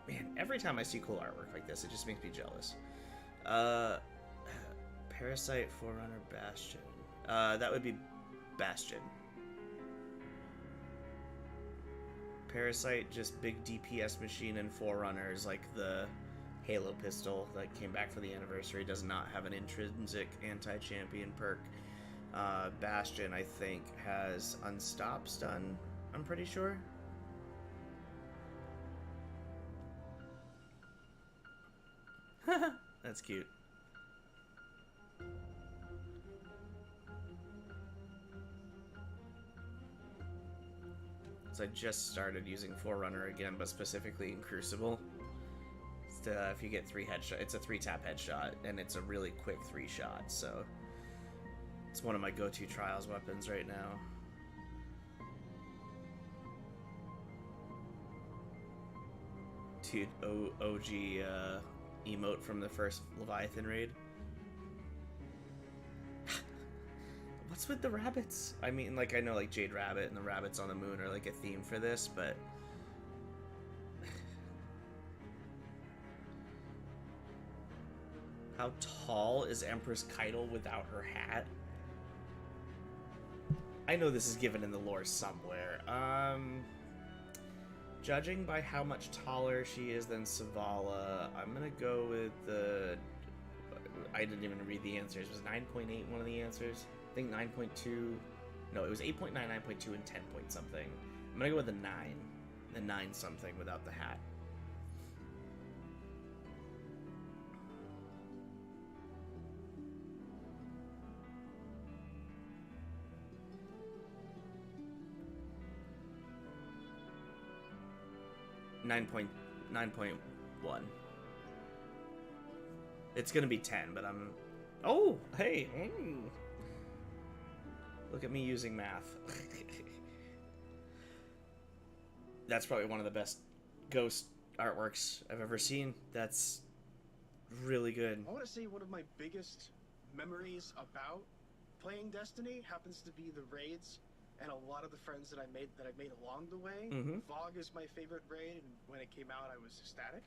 Man, every time I see cool artwork like this, it just makes me jealous. Parasite, Forerunner, Bastion. That would be Bastion. Parasite, just big DPS machine, and Forerunner is like the Halo pistol that came back for the anniversary. Does not have an intrinsic anti-champion perk. Bastion, I think, has Unstop Stun, I'm pretty sure. That's cute. So I just started using Forerunner again, but specifically in Crucible. if you get 3 headshot, it's a 3-tap headshot, and it's a really quick 3-shot. So it's one of my go-to trials weapons right now. Dude, OG emote from the first Leviathan raid. What's with the rabbits? I mean, like, I know, like, Jade Rabbit and the rabbits on the moon are, like, a theme for this, but... How tall is Empress Keitel without her hat? I know this is given in the lore somewhere. Judging by how much taller she is than Savala, I'm gonna go with the... I didn't even read the answers. Was 9.8 one of the answers? I think 9.2... No, it was 8.9, 9.2, and 10 point something. I'm gonna go with the 9. The 9 something without the hat. Nine point one. It's gonna be 10, but I'm... Oh, hey! Look at me using math. That's probably one of the best ghost artworks I've ever seen. That's really good. I want to say one of my biggest memories about playing Destiny happens to be the raids and a lot of the friends that I made along the way. Vogue is my favorite raid, and when it came out, I was ecstatic.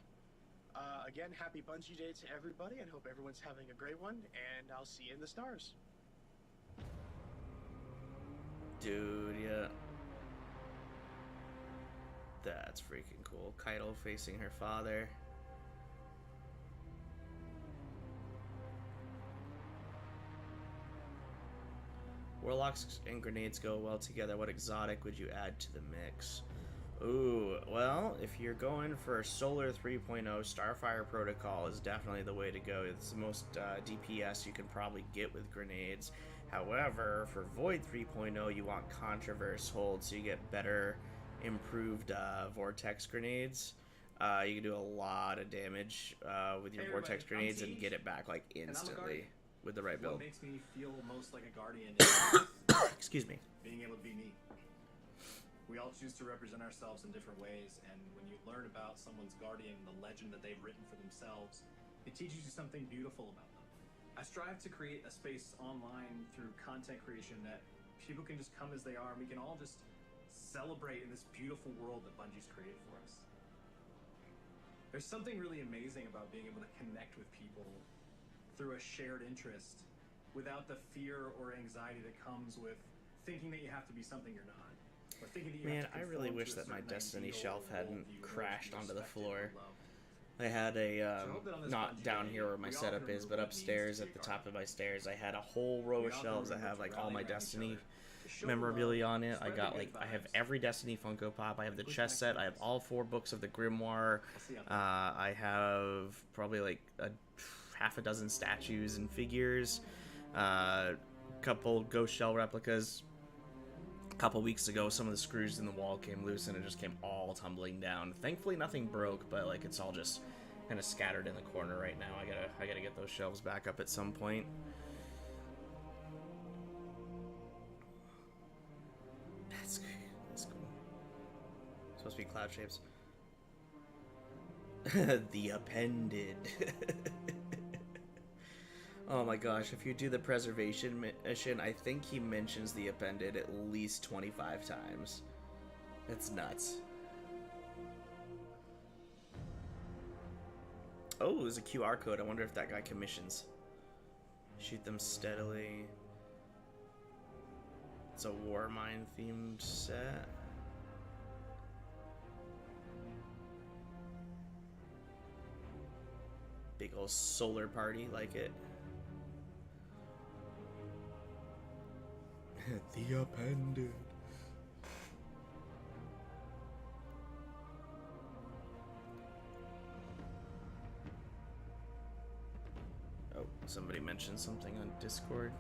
Again, happy Bungie Day to everybody, and hope everyone's having a great one, and I'll see you in the stars. Dude, yeah. That's freaking cool. Keitel facing her father. Warlocks and grenades go well together. What exotic would you add to the mix? Ooh, well, if you're going for Solar 3.0, Starfire Protocol is definitely the way to go. It's the most DPS you can probably get with grenades. However, for Void 3.0, you want Controverse Hold, so you get better, improved Vortex grenades. You can do a lot of damage with your Vortex grenades and get it back, like, instantly with the right build. What makes me feel most like a guardian is excuse me. Being able to be me. We all choose to represent ourselves in different ways, and when you learn about someone's guardian, the legend that they've written for themselves, it teaches you something beautiful about them. I strive to create a space online through content creation that people can just come as they are, and we can all just celebrate in this beautiful world that Bungie's created for us. There's something really amazing about being able to connect with people through a shared interest without the fear or anxiety that comes with thinking that you have to be something you're not. Or thinking that you Man, have to I really conform wish to a that my certain Destiny ideal shelf or hadn't worldview in order to crashed be onto the respected floor. or loved. I had a, So I hope that on this not Bungie down Day, here where my we all setup can is, but remember what it means upstairs to at be the a top of my stairs, I had a whole row We of all shelves that remember have to like all rally my around each Destiny other, to show memorabilia love, on it. I spread the got good like, I have vibes, every Destiny Funko Pop, I have the push chess back set, the I have limits. all 4 books of the Grimoire, see how I have probably like half a dozen statues and figures, couple ghost shell replicas. A couple weeks ago, some of the screws in the wall came loose and it just came all tumbling down. Thankfully, nothing broke, but like it's all just kind of scattered in the corner right now. I gotta get those shelves back up at some point. That's cool. Supposed to be cloud shapes. The appended. Oh my gosh, if you do the preservation mission, I think he mentions the appended at least 25 times. That's nuts. Oh, there's a QR code. I wonder if that guy commissions. Shoot them steadily. It's a Warmind themed set. Big old solar party, like it. The appended. Oh, somebody mentioned something on Discord.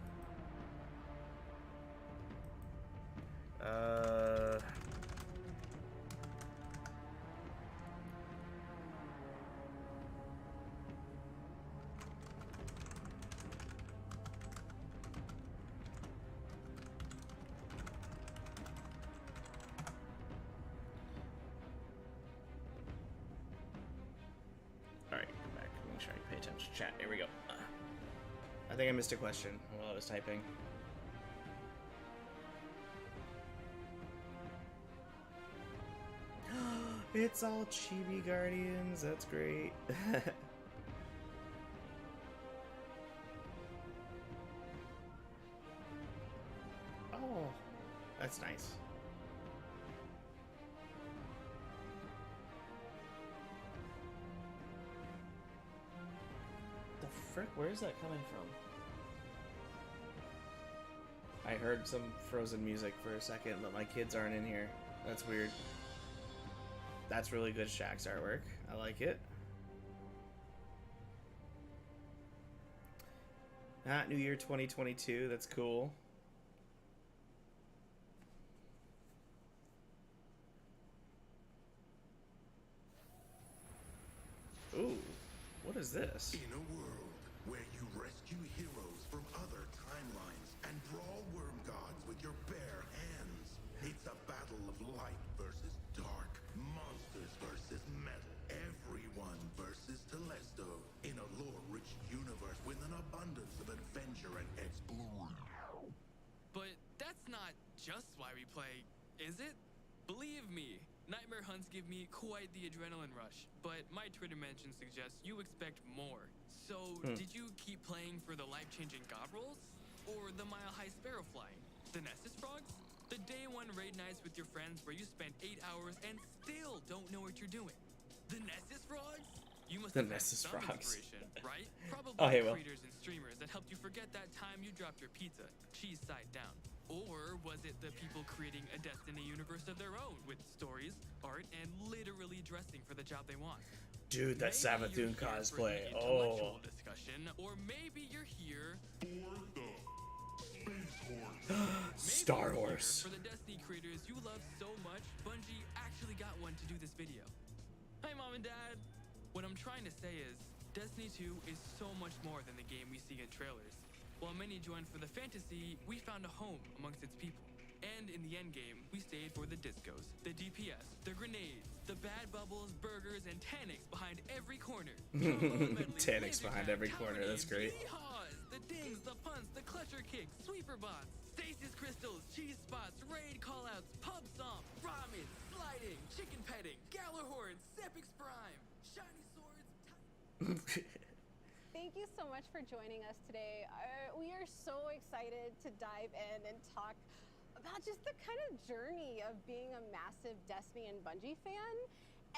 chat. Here we go. I think I missed a question while I was typing. It's all chibi guardians. That's great. Oh, that's nice. The frick? Where is that coming from? I heard some Frozen music for a second, but my kids aren't in here. That's weird. That's really good Shaxx artwork. I like it. Ah, New Year 2022. That's cool. Ooh, what is this? In a world where you rescue heroes from other timelines and brawl worm gods with your bare hands, it's a battle of light versus dark, monsters versus metal, everyone versus Telesto, in a lore-rich universe with an abundance of adventure and exploration. But that's not just why we play, is it? Believe me, Nightmare hunts give me quite the adrenaline rush, but my Twitter mention suggests you expect more. So, did you keep playing for the life-changing god rolls? Or the mile-high sparrow flying? The Nessus frogs? The day one raid nights with your friends where you spend 8 hours and still don't know what you're doing? The Nessus frogs? You must have had some inspiration, right? Probably creators and streamers that helped you forget that time you dropped your pizza, cheese side down. Or was it the people creating a Destiny universe of their own with stories, art, and literally dressing for the job they want? Dude, that Savathun cosplay. Oh. Discussion, or maybe you're here Star Wars. For the Destiny creators you love so much, Bungie actually got one to do this video. Hi, Mom and Dad. What I'm trying to say is, Destiny 2 is so much more than the game we see in trailers. While many joined for the fantasy, we found a home amongst its people. And in the end game, we stayed for the discos, the DPS, the grenades, the bad bubbles, burgers, and Tanics behind every corner. Tanics behind every corner, that's great. Yeehaws, the dings, the punts, the clutcher kicks, sweeper bots, stasis crystals, cheese spots, raid callouts, pub stomp, ramen, sliding, chicken petting, Galahorn, Sepix Prime, shiny swords. Thank you so much for joining us today. We are so excited to dive in and talk about just the kind of journey of being a massive Destiny and Bungie fan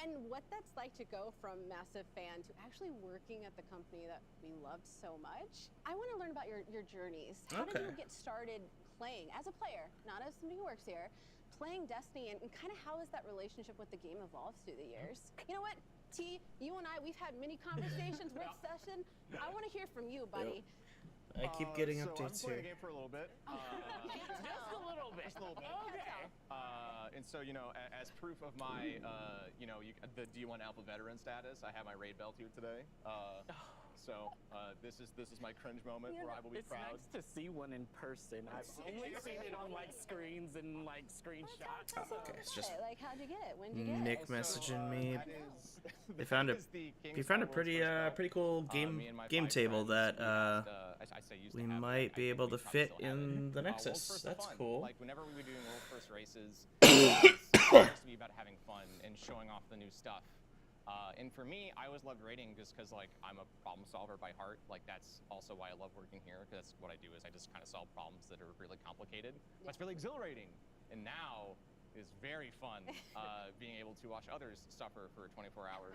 and what that's like to go from massive fan to actually working at the company that we loved so much. I want to learn about your journeys. How did you get started playing as a player, not as somebody who works here, playing Destiny, and kind of how has that relationship with the game evolved through the years? You know what? T, you and I, we've had many conversations with Session. I want to hear from you, buddy. I keep getting updates here. I've been playing the game here. for a little bit. Just a little bit. Just a little bit. Okay. And so, as proof of my, the D1 Alpha veteran status, I have my raid belt here today. So this is my cringe moment where I will be proud. It's nice to see one in person. I've only seen it on screens and screenshots. Okay, it's just like, how'd you get it? When'd you get it? Nick messaging me. He found a pretty cool game table that we might be able to fit in the Nexus. That's cool. Like whenever we were doing World First races, it used to be about having fun and showing off the new stuff. And for me, I always loved raiding just because, I'm a problem solver by heart. That's also why I love working here, because what I do is I just kind of solve problems that are really complicated. But it's really exhilarating. And now is very fun being able to watch others suffer for 24 hours.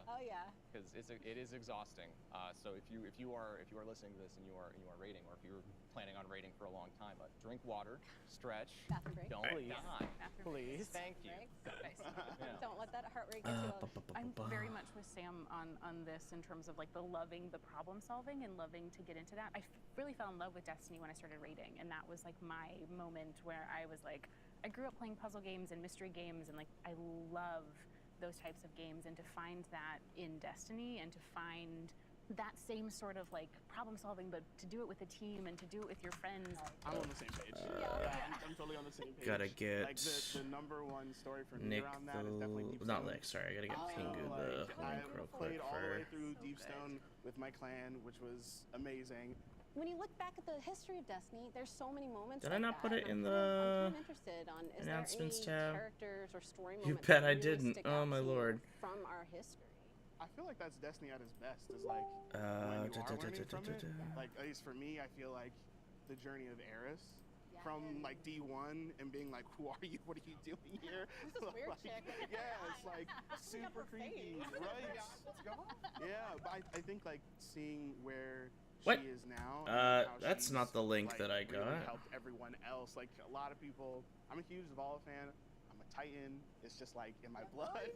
Oh, yeah. Because it is exhausting. So if you are listening to this and you are raiding, or if you're planning on raiding for a long time, drink water, stretch, don't die. Please. Thank you. Don't let that heart rate get you up. I'm very much with Sam on this in terms of the loving the problem solving and loving to get into that. I really fell in love with Destiny when I started raiding, and that was my moment where I was I grew up playing puzzle games and mystery games, and I love those types of games, and to find that in Destiny and to find that same sort of like problem solving, but to do it with a team and to do it with your friends. I'm on the same page. I'm totally on the same page. Gotta get like the number one story for me Nick around that is definitely Deep not Stone. Nick, sorry, I gotta get Pingu the link real quick played all the way for. through Deep Stone with my clan, which was amazing. When you look back at the history of Destiny, there's so many moments. Did like I not that, put it and in I'm the kind of interested on is announcements there any tab? characters or story You moments bet that I really didn't. stick Oh out my to you lord. from our history? I feel like that's Destiny at its best. Is like when you are learning from it. Like at least for me, I feel like the journey of Eris. From like D1 and being like, who are you? What are you doing here? Who's this weird chick? Yeah, it's like super creepy, right? Yeah, but I think like seeing where What? she is now. And how That's she's, not the link like, that I really got. helped everyone else. Like a lot of people. I'm a huge Zavala fan. I'm a Titan. It's just like in my blood.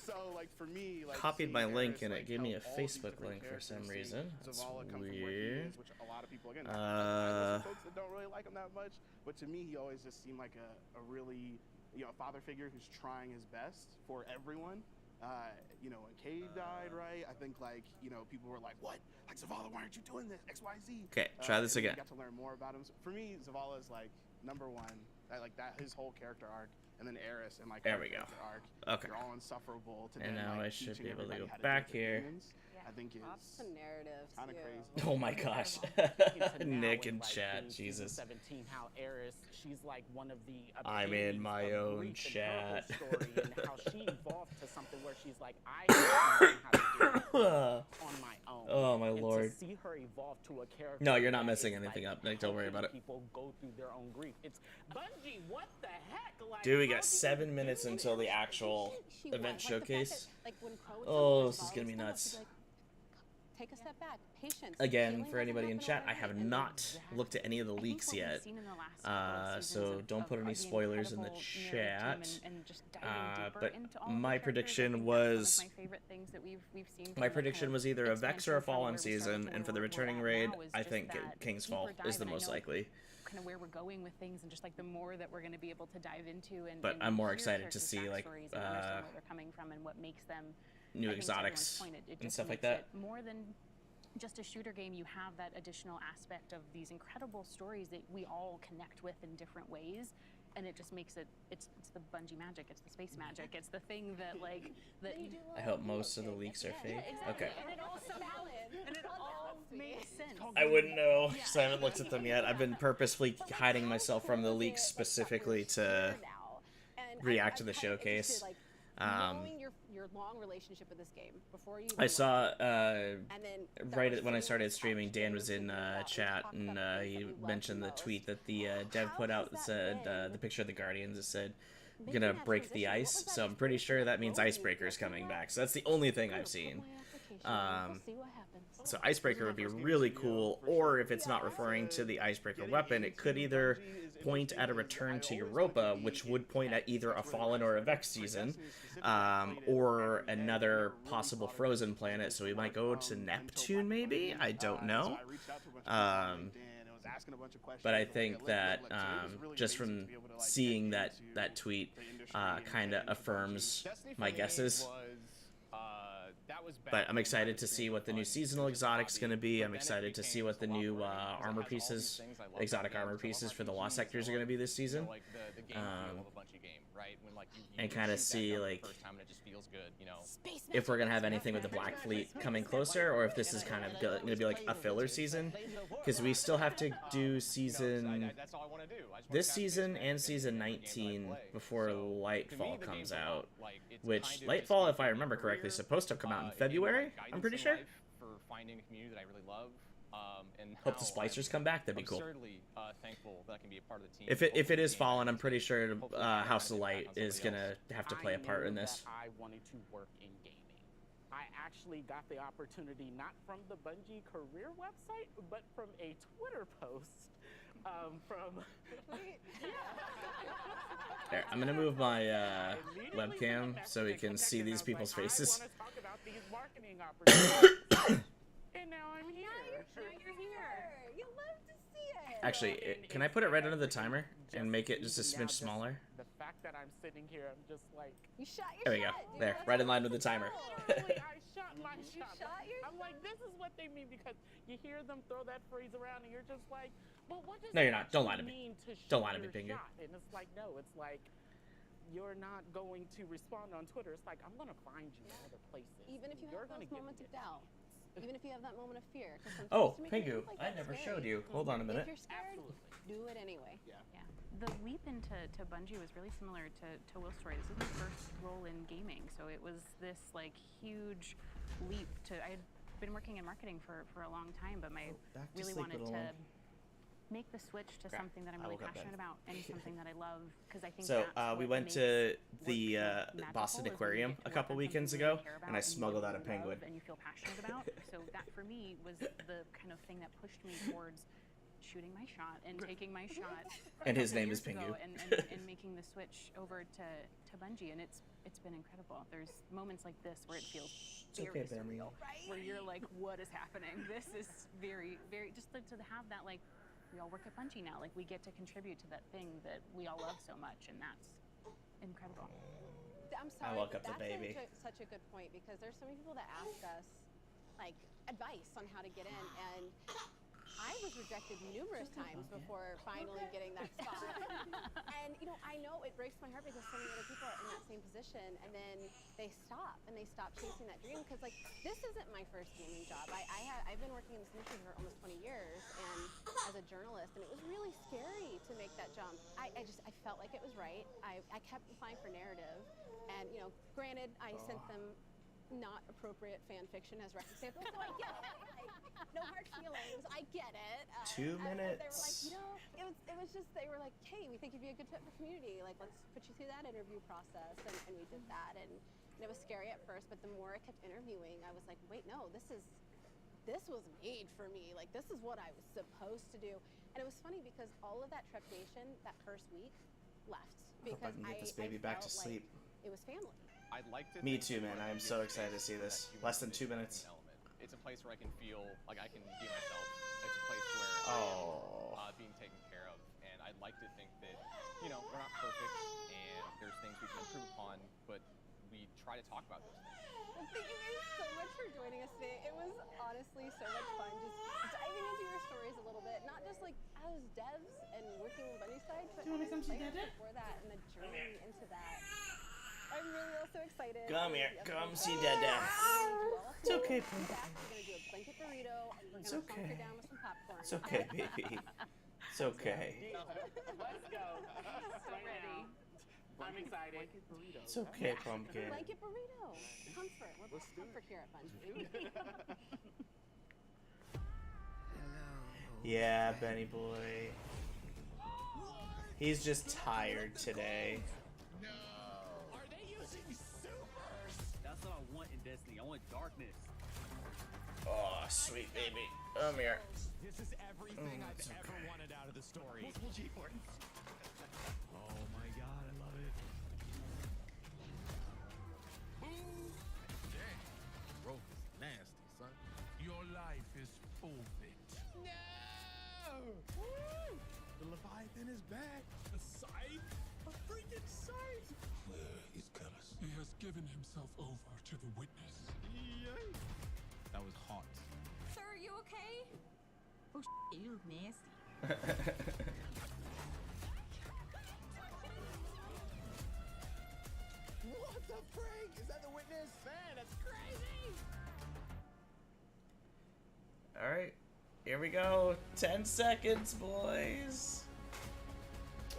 So like for me, like Copied my seeing link Eris, and like, it gave me a help all these Facebook different link for some characters, reason. seeing That's Zavala come from where he weird. is, which a lot of people again. I know some folks that don't really like him that much, but to me, he always just seemed like a really father figure who's trying his best for everyone. When Cade died, right? I think people were like, "What? Like Zavala, why aren't you doing this? X, Y, Z." Okay, try this and then again. we got to learn more about him. So for me, Zavala is like number one. I like that his whole character arc, and then Eris and like There her we go. character arc. Okay. They're all insufferable. To And then, now like, I should teaching be able to everybody go how to back deal with here. demons, I think Lots is of narratives. kind of too. crazy. Oh my gosh. Nick in chat, Jesus. 17, how Eris, she's like one of the I'm in my epitomes of own grief in her whole chat. story, and how she evolved to something where she's like, I have to learn how to do it on my own. Oh my and lord. To see her evolve to a character. No, you're not that messing is, anything like, up, Nick. Don't worry about it. People go through their own grief. It's Bungie. What the heck? Like, Dude, we how got do you 7 do minutes this? until the actual She event was. Like, the fact showcase. that, like, when Crow would Oh, tell this is Zavala gonna be stuff, nuts. she'd be like, take a step back, patience. Again, Healing for doesn't anybody in happen chat, I overnight, have and not looked at any of the leaks yet. So don't put any spoilers in the chat. But my prediction was my prediction was either a Vex or a Fallen season, and for the returning raid, I think King's Fall is the most likely. Kind of where we're going with things, and just like the more that we're going to be able to dive into, and But and I'm more hear excited to characters' see like backstories and understand where they're coming from and what makes them new I think to everyone's exotics point, it and just stuff like makes that. it more than just a shooter game. You have that additional aspect of these incredible stories that we all connect with in different ways, and it just makes it it's the Bungie magic, it's the space magic, it's the thing that like that I hope most of the leaks are fake. Okay. and it all makes sense. I wouldn't know because I haven't looked at them yet. I've been purposefully hiding myself from the leaks specifically to react to the showcase. Knowing your long relationship with this game before you. I saw and then right when I started streaming, Dan was in chat and he mentioned the tweet that the dev put out that said the picture of the Guardians. It said gonna break the ice, so I'm pretty sure that means Icebreaker's coming back. So that's the only thing I've seen. So Icebreaker would be really cool, or if it's not referring to the Icebreaker weapon, it could either point at a return to Europa, which would point at either a Fallen or a Vex season, or another possible Frozen planet. So we might go to Neptune, maybe? I don't know. But I think that just from seeing that tweet kind of affirms my guesses. But I'm excited to see what the new seasonal exotic's going to be. I'm excited to see what the new armor pieces, exotic armor pieces for the Lost Sectors are going to be this season. And kind of see like if we're going to have anything with the Black Fleet coming closer, or if this is kind of going to be like a filler season, because we still have to do this season and season 19 before Lightfall comes out. Which Lightfall, if I remember correctly, is supposed to come out in February. I'm pretty sure. For finding a community that I really love. And hope the Splicers come back. That'd be cool. Absurdly thankful that I can be a part of the team. If it is Fallen, I'm pretty sure House of Light is gonna have to play a part in this. I wanted to work in gaming. I actually got the opportunity not from the Bungie career website, but from a Twitter post. There, I'm gonna move my webcam so we can see these people's faces. And now I'm here. Now you're here. You love to see it. Actually, can I put it right under the timer and make it just a smidge smaller? The fact fact that I'm sitting here, I'm just like, you shot your There we go. shot, dude. There, That's right in line with the timer. literally, I shot my You shot. shot your I'm like, this is what they mean, because you hear them throw that phrase around, and you're just like, but what does No, it you're not. Don't lie to actually me. mean to Don't shoot lie to me, your Pingu. shot? And it's like, no, it's like, you're not going to respond on Twitter. It's like, I'm going to find you in other places. Even if you You're have gonna those give moments me of doubt. Even if you have that moment of fear. 'Cause sometimes Oh, to make Pingu, a move like I that's never scary. showed you. Hold on a minute. If you're scared, do it anyway. Yeah. The leap into Bungie was really similar to Will's story. This was my first role in gaming, so it was this like huge leap to. I had been working in marketing for a long time, but I back to really sleep, wanted little to one. make the switch to Okay, something that I'm I really woke up passionate then. about and something that I love, because I think So that's we what went makes to work the feel magical, Boston is when you Aquarium get to a work couple on weekends something you ago, care about and I you smuggled out a love penguin. and you feel passionate about. So that for me was the kind of thing that pushed me towards shooting my shot and taking my shot. And his a couple name is years ago Pingu. and making the switch over to Bungie, and it's been incredible. There's moments like this where it feels It's okay, very Benny. surreal, where you're like, what is happening? This is very, very, just to have that, like, we all work at Bungie now. Like, we get to contribute to that thing that we all love so much, and that's incredible. I'm I sorry, woke but up the that's baby. such a good point, because there's so many people that ask us, like, advice on how to get in, and I was rejected numerous times before finally getting that spot. And, you know, I know it breaks my heart because so many other people are in that same position, and then they stop chasing that dream, because, like, this isn't my first gaming job. I've been working in this industry for almost 20 years and as a journalist, and it was really scary to make that jump. I felt like it was right. I kept applying for narrative, and, you know, granted, I sent them not appropriate fan fiction as reference samples, so I get it. Like, no hard feelings. I get it. 2 minutes. They were like, you know, it was just, they were like, hey, we think you'd be a good fit for community. Like, let's put you through that interview process, and we did that, and it was scary at first, but the more I kept interviewing, I was like, wait, no, this was made for me. Like, this is what I was supposed to do. And it was funny because all of that trepidation that first week left, I hope I because can get this I baby back to felt sleep. like it was family. I'd like to. Me think too, that man. what I am you're so excited to saying see is this. that you Less want than to 2 minutes. element. It's a place where I can feel like I can be myself. It's a place where Oh. I am being taken care of, and I'd like to think that, you know, we're not perfect, and there's things we can improve upon, but we try to talk about those things. Well, thank you guys so much for joining us today. It was honestly so much fun just diving into your stories a little bit, not just like as devs and working with Bungie side, but as players before that and the journey into that. I'm really also excited. Come here. for the Come episode. see Dada. It's okay, We're back. We're gonna do a blanket burrito. We're It's gonna okay. hunker down with some popcorn. It's okay, baby. It's okay. Let's go. So ready. I'm excited. It's okay, pumpkin. Blanket burrito. Comfort. We're about comfort here at Bungie. Yeah, Benny boy. He's just tired today. Are they using supers? That's what I want in Destiny. I want darkness. Oh, sweet baby. Come here. This is everything I've it's ever okay. wanted out of the story. Multiple G-forts. Oh my god, I love it. Dang, growth is nasty, son. Your life is full of it. No! Woo! The Leviathan is back. A scythe? A freaking scythe! He's got us. He has given himself over to the witness. Yay! That was hot. Sir, are you okay? Oh, you look nasty. What the frig? Is that the witness? Man, that's crazy! Alright. Here we go. 10 seconds, boys.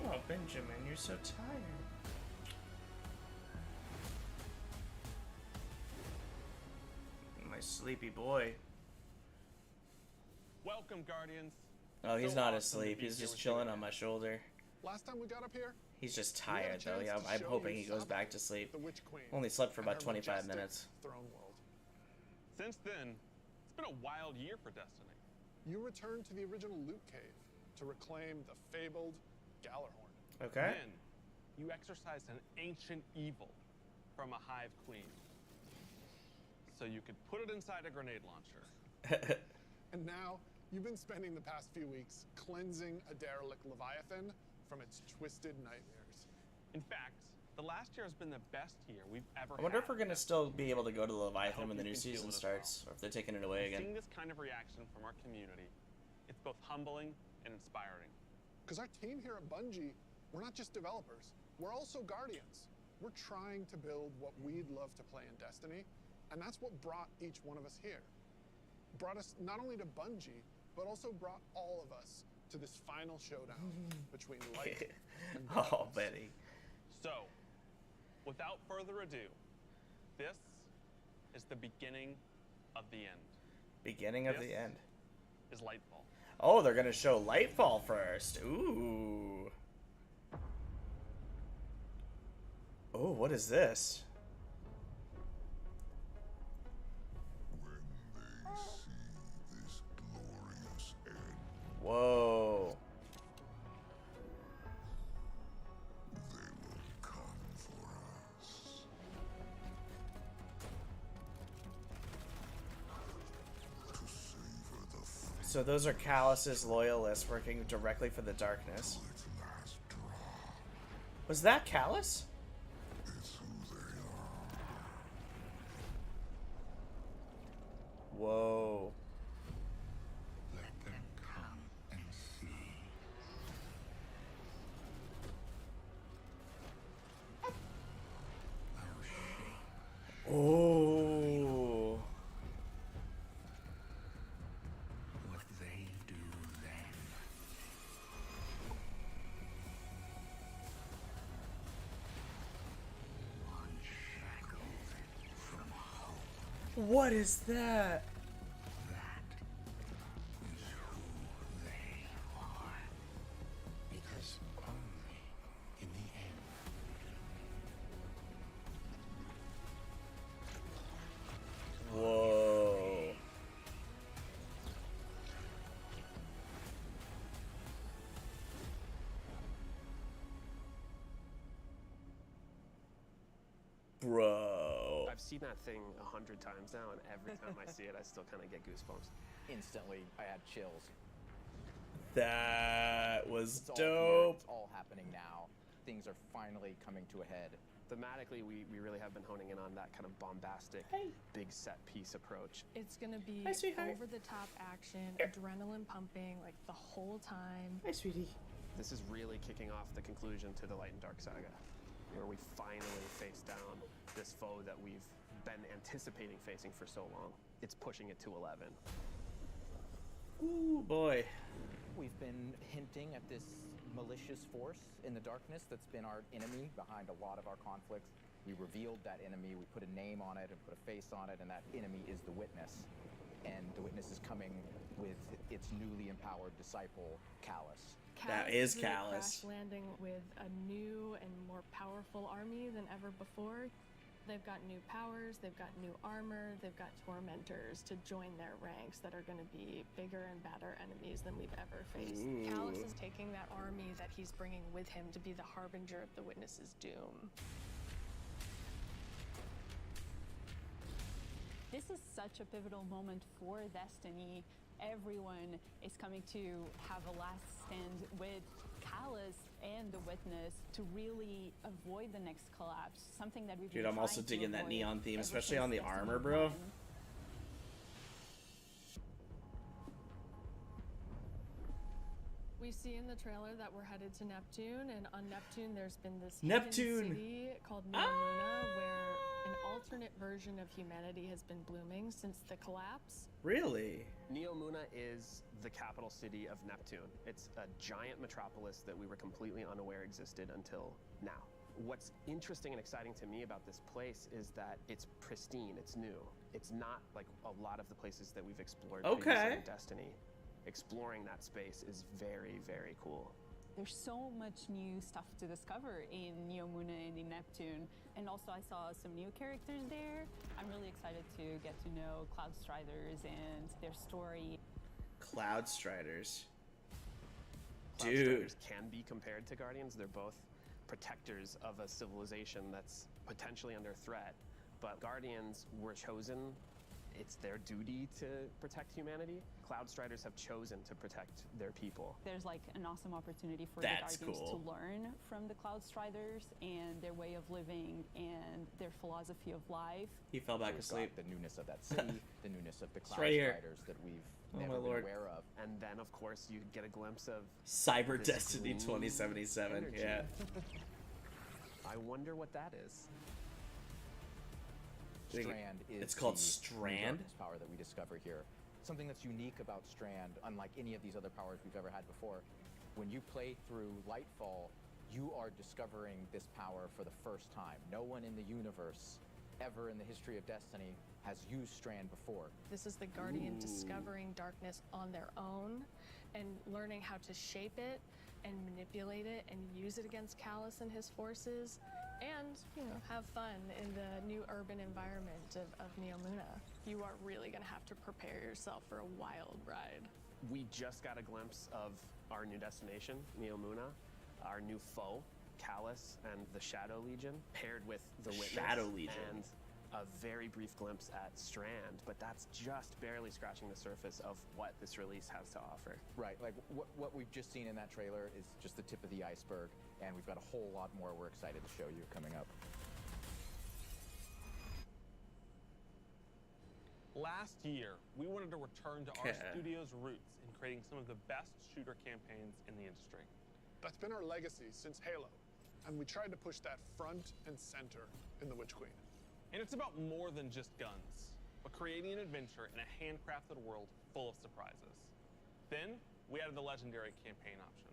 Oh, Benjamin, you're so tired. My sleepy boy. Welcome, Guardians. Oh, he's So not awesome to asleep. be He's here just with you chilling again. on my shoulder. Last time we got up here, He's just we had a tired, though. chance Yeah, to I'm show hoping you he goes Saba, back to sleep. the Witch Queen, Only slept for and about her 25 majestic minutes. Throne world. Since then, it's been a wild year for Destiny. You returned to the original loot cave to reclaim the fabled Gallarhorn. Okay. Then, you exorcised an ancient evil from a hive queen. So you could put it inside a grenade launcher. And now, you've been spending the past few weeks cleansing a derelict Leviathan from its twisted nightmares. In fact, The last year has been the best year we've ever I wonder had. if we're gonna still be able to go to the I Leviathan hope when the you new can feel season it as starts, or if they're taking it away again. Seeing this kind of reaction from our community, it's both humbling and inspiring. Because our team here at Bungie, we're not just developers, we're also guardians. We're trying to build what we'd love to play in Destiny, and that's what brought each one of us here. Brought us not only to Bungie, but also brought all of us to this final showdown between light and darkness. Oh, Betty. So, without further ado, this is the beginning of the end. Beginning of This the end. is Lightfall. Oh, they're gonna show Lightfall first. Ooh. Oh, what is this? Whoa. So those are Callus's loyalists working directly for the darkness. Was that Callus? Whoa. Let them come and see. Oh. What they do then. Unshackled from hope. What is that? Is who they are. Because only in the end. Whoa. Bro. I've seen that thing 100 times now, and every time I see it, I still kind of get goosebumps. Instantly, I had chills. That was It's all here, dope. it's all happening now. Things are finally coming to a head. Thematically, we really have been honing in on that kind of bombastic, big set piece approach. It's gonna be Hi, sweetheart. over-the-top action, adrenaline pumping, like the whole time. Hi, sweetie. This is really kicking off the conclusion to the Light and Dark saga, where we finally face down this foe that we've been anticipating facing for so long. It's pushing it to 11. Ooh, boy. We've been hinting at this malicious force in the darkness that's been our enemy behind a lot of our conflicts. We revealed that enemy, we put a name on it and put a face on it, and that enemy is the Witness. And the Witness is coming with its newly empowered disciple, Callus. That is really Callus. Crash landing with a new and more powerful army than ever before. They've got new powers, they've got new armor, they've got tormentors to join their ranks that are going to be bigger and badder enemies than we've ever faced. Ooh. Callus is taking that army that he's bringing with him to be the harbinger of the Witness's doom. This is such a pivotal moment for Destiny. Everyone is coming to have a last stand with Callus and the Witness to really avoid the next collapse. Something that we've Dude, been I'm also trying to digging that avoid neon theme, ever especially since on the Destiny armor, bro. 1. We see in the trailer that we're headed to Neptune, and on Neptune there's been this Neptune! hidden city called Neomuna, where an alternate version of humanity has been blooming since the collapse. Really? Neomuna is the capital city of Neptune. It's a giant metropolis that we were completely unaware existed until now. What's interesting and exciting to me about this place is that it's pristine, it's new. It's not like a lot of the places that we've explored previously in Destiny. Exploring that space is very, very cool. There's so much new stuff to discover in Neomuna and in Neptune. And also I saw some new characters there. I'm really excited to get to know Cloud Striders and their story. Cloud Striders. Cloud Dude. Striders can be compared to Guardians. They're both protectors of a civilization that's potentially under threat. But Guardians were chosen it's their duty to protect humanity. Cloud Striders have chosen to protect their people. There's like an awesome opportunity for That's the Guardians cool. to learn from the Cloud Striders and their way of living and their philosophy of life. He fell back We've asleep. got the newness of that city, the newness of the It's Cloud right here. Striders that we've Oh, never my been lord. aware of. And then, of course, you get a glimpse of Cyber this Destiny green 2077. energy. Yeah. I wonder what that is. Strand is It's called the Strand? darkness power that we discover here. Something that's unique about Strand, unlike any of these other powers we've ever had before, when you play through Lightfall, you are discovering this power for the first time. No one in the universe ever in the history of Destiny has used Strand before. This is the Guardian Ooh. discovering darkness on their own and learning how to shape it and manipulate it and use it against Callus and his forces and, you know, have fun in the new urban environment of Neomuna. You are really going to have to prepare yourself for a wild ride. We just got a glimpse of our new destination, Neomuna, our new foe, Callus and the Shadow Legion, paired with the Witness. Shadow Legion. And a very brief glimpse at Strand, but that's just barely scratching the surface of what this release has to offer. Right, like what we've just seen in that trailer is just the tip of the iceberg, and we've got a whole lot more we're excited to show you coming up. Last year, we wanted to return to our Okay. studio's roots in creating some of the best shooter campaigns in the industry. That's been our legacy since Halo, and we tried to push that front and center in The Witch Queen. And it's about more than just guns, but creating an adventure in a handcrafted world full of surprises. Then, we added the legendary campaign option,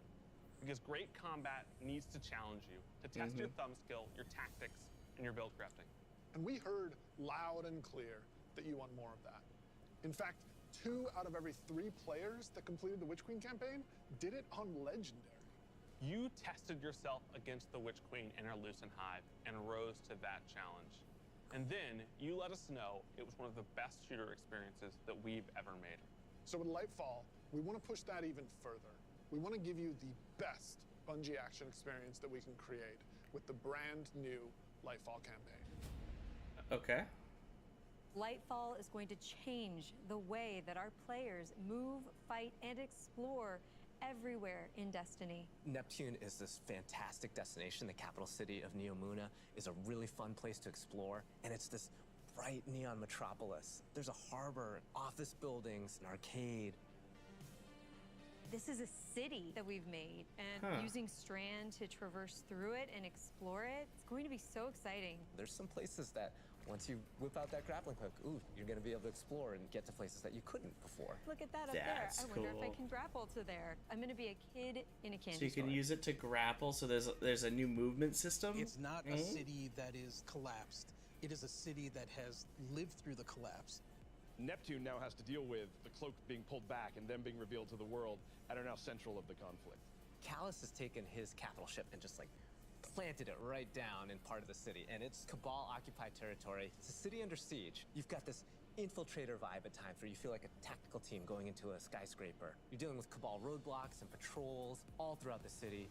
because great combat needs to challenge you, to test your thumb skill, your tactics, and your build crafting. And we heard loud and clear that you want more of that. In fact, 2 out of every 3 players that completed the Witch Queen campaign did it on Legendary. You tested yourself against the Witch Queen and her Lucent Hive and rose to that challenge. And then you let us know it was one of the best shooter experiences that we've ever made. So with Lightfall, we want to push that even further. We want to give you the best Bungie action experience that we can create with the brand new Lightfall campaign. Okay. Lightfall is going to change the way that our players move, fight, and explore everywhere in Destiny. Neptune is this fantastic destination. The capital city of Neomuna is a really fun place to explore, and it's this bright neon metropolis. There's a harbor, office buildings, an arcade. This is a city that we've made, and Huh. using Strand to traverse through it and explore it, it's going to be so exciting. There's some places that once you whip out that grappling hook, ooh, you're gonna be able to explore and get to places that you couldn't before. Look at that up That's there. I wonder if I cool. can grapple to there. I'm going to be a kid in a candy So you can store. use it to grapple. So there's a new movement system. It's not a Mhm. city that is collapsed. It is a city that has lived through the collapse. Neptune now has to deal with the cloak being pulled back and them being revealed to the world and are now central of the conflict. Callus has taken his capital ship and just like planted it right down in part of the city, and it's Cabal occupied territory. It's a city under siege. You've got this infiltrator vibe at times where you feel like a tactical team going into a skyscraper. You're dealing with Cabal roadblocks and patrols all throughout the city.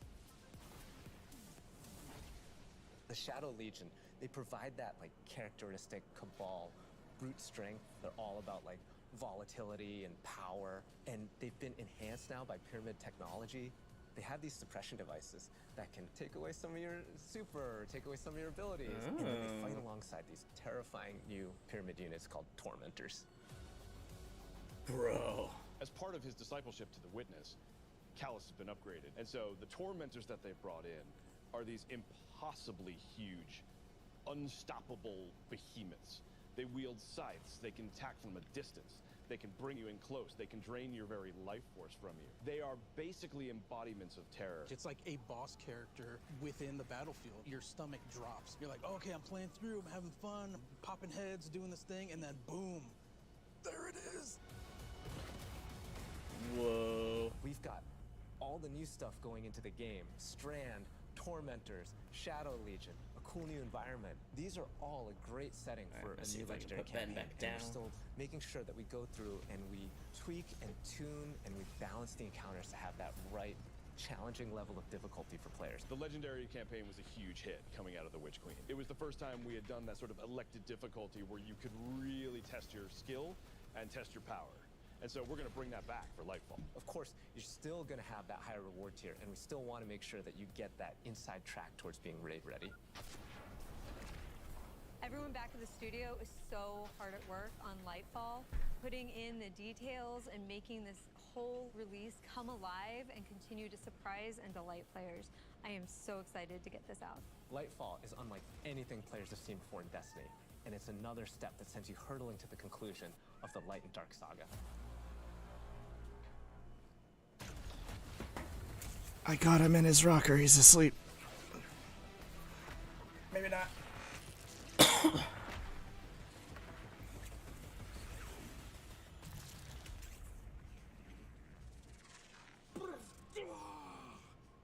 The Shadow Legion, they provide that like characteristic Cabal brute strength. They're all about like volatility and power, and they've been enhanced now by pyramid technology. They have these suppression devices that can take away some of your super, or take away some of your abilities, and then they fight alongside these terrifying new pyramid units called Tormentors. Bro. As part of his discipleship to the Witness, Callus has been upgraded. And so the Tormentors that they've brought in are these impossibly huge, unstoppable behemoths. They wield scythes, they can attack from a distance, they can bring you in close, they can drain your very life force from you. They are basically embodiments of terror. It's like a boss character within the battlefield. Your stomach drops. You're like, okay, I'm playing through, I'm having fun, I'm popping heads, doing this thing, and then boom, there it is. Whoa. We've got all the new stuff going into the game. Strand, Tormentors, Shadow Legion, a cool new environment. These are all a great setting for let's a see new if I can legendary put Ben campaign. back And down. we're still making sure that we go through and we tweak and tune and we balance the encounters to have that right challenging level of difficulty for players. The Legendary campaign was a huge hit coming out of the Witch Queen. It was the first time we had done that sort of elected difficulty where you could really test your skill and test your power. And so we're going to bring that back for Lightfall. Of course, you're still going to have that higher reward tier, and we still want to make sure that you get that inside track towards being raid ready. Everyone back at the studio is so hard at work on Lightfall, putting in the details and making this whole release come alive and continue to surprise and delight players. I am so excited to get this out. Lightfall is unlike anything players have seen before in Destiny, and it's another step that sends you hurtling to the conclusion of the Light and Dark saga. I got him in his rocker. He's asleep. Maybe not.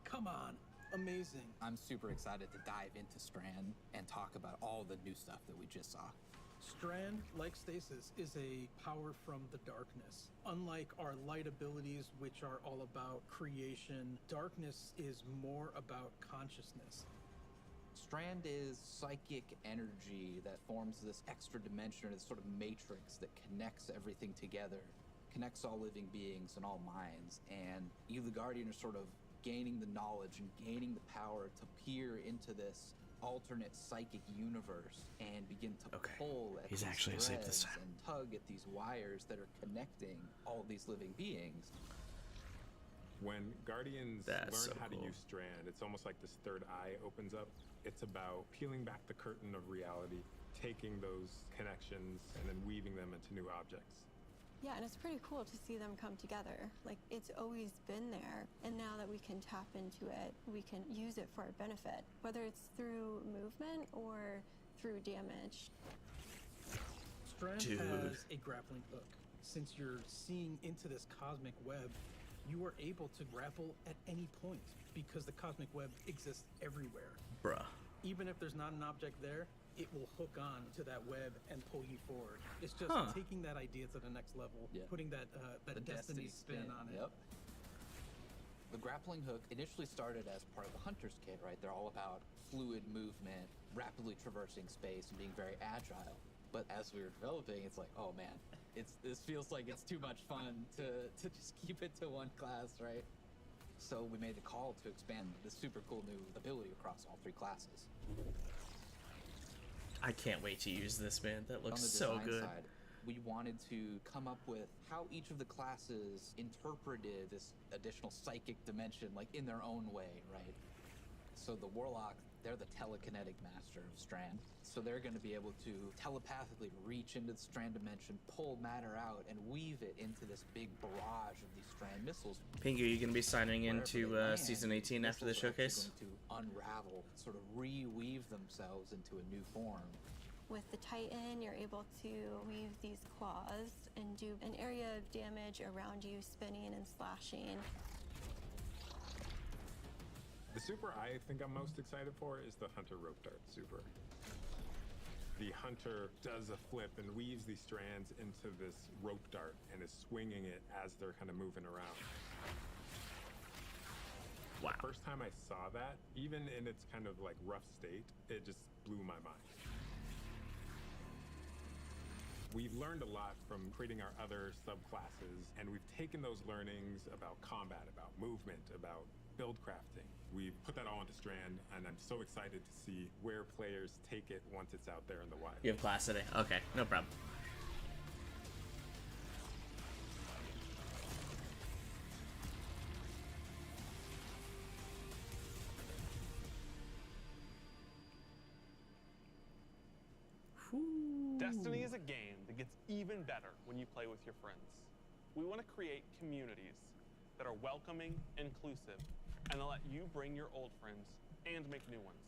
Come on. Amazing. I'm super excited to dive into Strand and talk about all the new stuff that we just saw. Strand, like Stasis, is a power from the darkness. Unlike our light abilities, which are all about creation, darkness is more about consciousness. Strand is psychic energy that forms this extra dimension, or this sort of matrix that connects everything together, connects all living beings and all minds. And you, the Guardian, are sort of gaining the knowledge and gaining the power to peer into this alternate psychic universe and begin to pull at He's these actually asleep this threads time. and tug at these wires that are connecting all these living beings. When Guardians That's learn so how to cool. use Strand, it's almost like this third eye opens up. It's about peeling back the curtain of reality, taking those connections and then weaving them into new objects. Yeah, and it's pretty cool to see them come together. Like, it's always been there, and now that we can tap into it, we can use it for our benefit, whether it's through movement or through damage. Strand has a grappling hook. Since you're seeing into this cosmic web, you are able to grapple at any point because the cosmic web exists everywhere. Bruh. Even if there's not an object there, it will hook on to that web and pull you forward. It's just taking that idea to the next level, putting that The Destiny spin on it. Yep. The grappling hook initially started as part of the Hunter's Kit, right? They're all about fluid movement, rapidly traversing space, and being very agile. But as we were developing, it's like, oh man, this feels like it's too much fun to just keep it to one class, right? So we made the call to expand this super cool new ability across all 3 classes. I can't wait to use this, man. That looks On the so design good. side, we wanted to come up with how each of the classes interpreted this additional psychic dimension, like in their own way, right? So the Warlock, they're the telekinetic master of Strand. So they're going to be able to telepathically reach into the Strand dimension, pull matter out, and weave it into this big barrage of these Strand missiles. Pingu, you gonna be signing Wherever into they land, season 18 after the missiles are actually showcase? going to unravel, sort of reweave themselves into a new form. With the Titan, you're able to weave these claws and do an area of damage around you, spinning and slashing. The super I think I'm most excited for is the Hunter Rope Dart super. The Hunter does a flip and weaves these strands into this rope dart and is swinging it as they're kind of moving around. Wow. The first time I saw that, even in its kind of like rough state, it just blew my mind. We've learned a lot from creating our other subclasses, and we've taken those learnings about combat, about movement, about build crafting. We've put that all into Strand, and I'm so excited to see where players take it once it's out there in the wild. You have class today? Okay, no problem. Destiny is a game that gets even better when you play with your friends. We want to create communities that are welcoming, inclusive, and that let you bring your old friends and make new ones.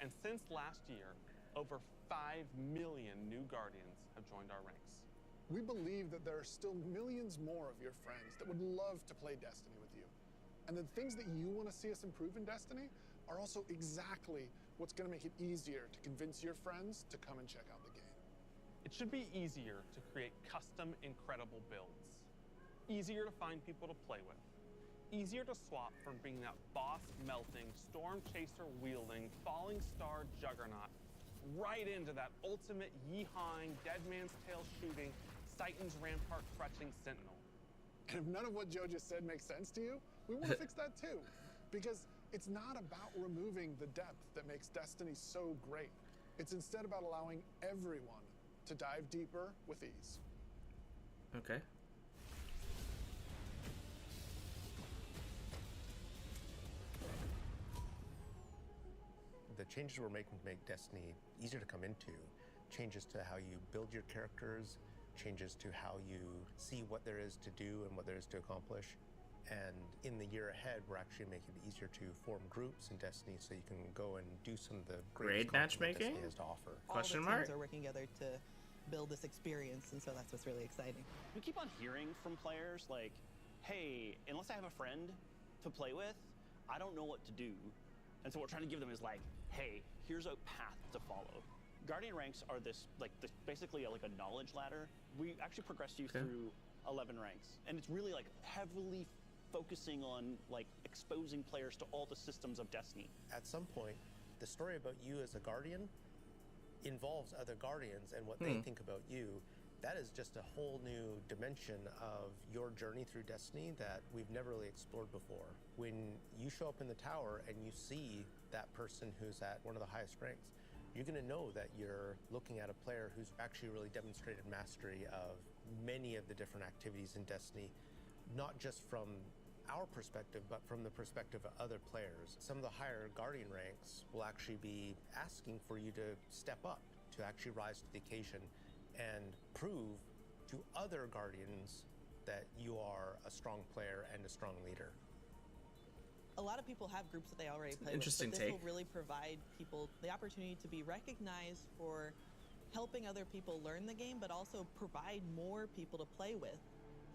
And since last year, over 5 million new Guardians have joined our ranks. We believe that there are still millions more of your friends that would love to play Destiny with you. And the things that you want to see us improve in Destiny are also exactly what's going to make it easier to convince your friends to come and check out the game. It should be easier to create custom, incredible builds. Easier to find people to play with. easier to swap from being that boss-melting, storm-chaser-wielding, falling star juggernaut right into that ultimate yeehawing, dead man's tail shooting, Titan's rampart crutching sentinel. And if none of what Joe just said makes sense to you, we want to fix that too. Because it's not about removing the depth that makes Destiny so great. It's instead about allowing everyone to dive deeper with ease. Okay. The changes we're making to make Destiny easier to come into, changes to how you build your characters, changes to how you see what there is to do and what there is to accomplish. And in the year ahead, we're actually making it easier to form groups in Destiny so you can go and do some of the Raid matchmaking? Destiny has to offer. Question All the mark? teams are working together to build this experience, and so that's what's really exciting. We keep on hearing from players like, hey, unless I have a friend to play with, I don't know what to do. And so what we're trying to give them is like, hey, here's a path to follow. Guardian ranks are basically like a knowledge ladder. We actually progress you through 11 ranks, and it's really like heavily focusing on like exposing players to all the systems of Destiny. At some point, the story about you as a Guardian involves other Guardians and what they think about you. That is just a whole new dimension of your journey through Destiny that we've never really explored before. When you show up in the tower and you see that person who's at one of the highest ranks, you're going to know that you're looking at a player who's actually really demonstrated mastery of many of the different activities in Destiny, not just from our perspective, but from the perspective of other players. Some of the higher Guardian ranks will actually be asking for you to step up, to actually rise to the occasion and prove to other Guardians that you are a strong player and a strong leader. A lot of people have groups that they already play Interesting with, but this take. will really provide people the opportunity to be recognized for helping other people learn the game, but also provide more people to play with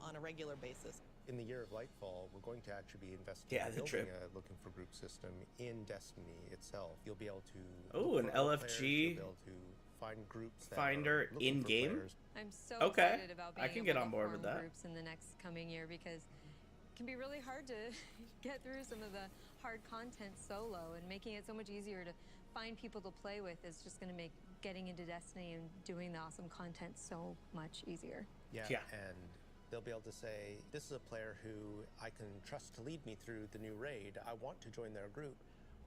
on a regular basis. In the year of Lightfall, we're going to actually be investing Yeah, in the building trip. a looking for group system in Destiny itself. You'll be able to Oh, look an for other LFG players, you'll be able to find groups that finder are looking in for game. players. I'm so Okay. excited about being I can able get to on board form with that. groups in the next coming year, because it can be really hard to get through some of the hard content solo, and making it so much easier to find people to play with is just going to make getting into Destiny and doing the awesome content so much easier. Yeah, and they'll be able to say, this is a player who I can trust to lead me through the new raid. I want to join their group.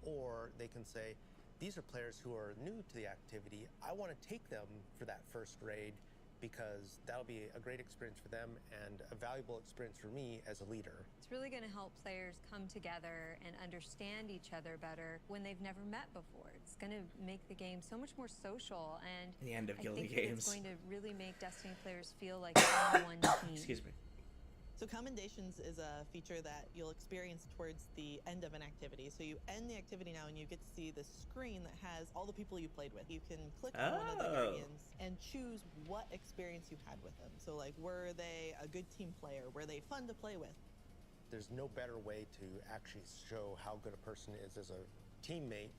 Or they can say, these are players who are new to the activity. I want to take them for that first raid because that'll be a great experience for them and a valuable experience for me as a leader. It's really going to help players come together and understand each other better when they've never met before. It's going to make the game so much more social, and The end of I Guilty think that Games. it's going to really make Destiny players feel like they're on one team. Excuse me. So commendations is a feature that you'll experience towards the end of an activity. So you end the activity now and you get to see the screen that has all the people you played with. You can click on one of the Oh. Guardians and choose what experience you had with them. So like, were they a good team player? Were they fun to play with? There's no better way to actually show how good a person is as a teammate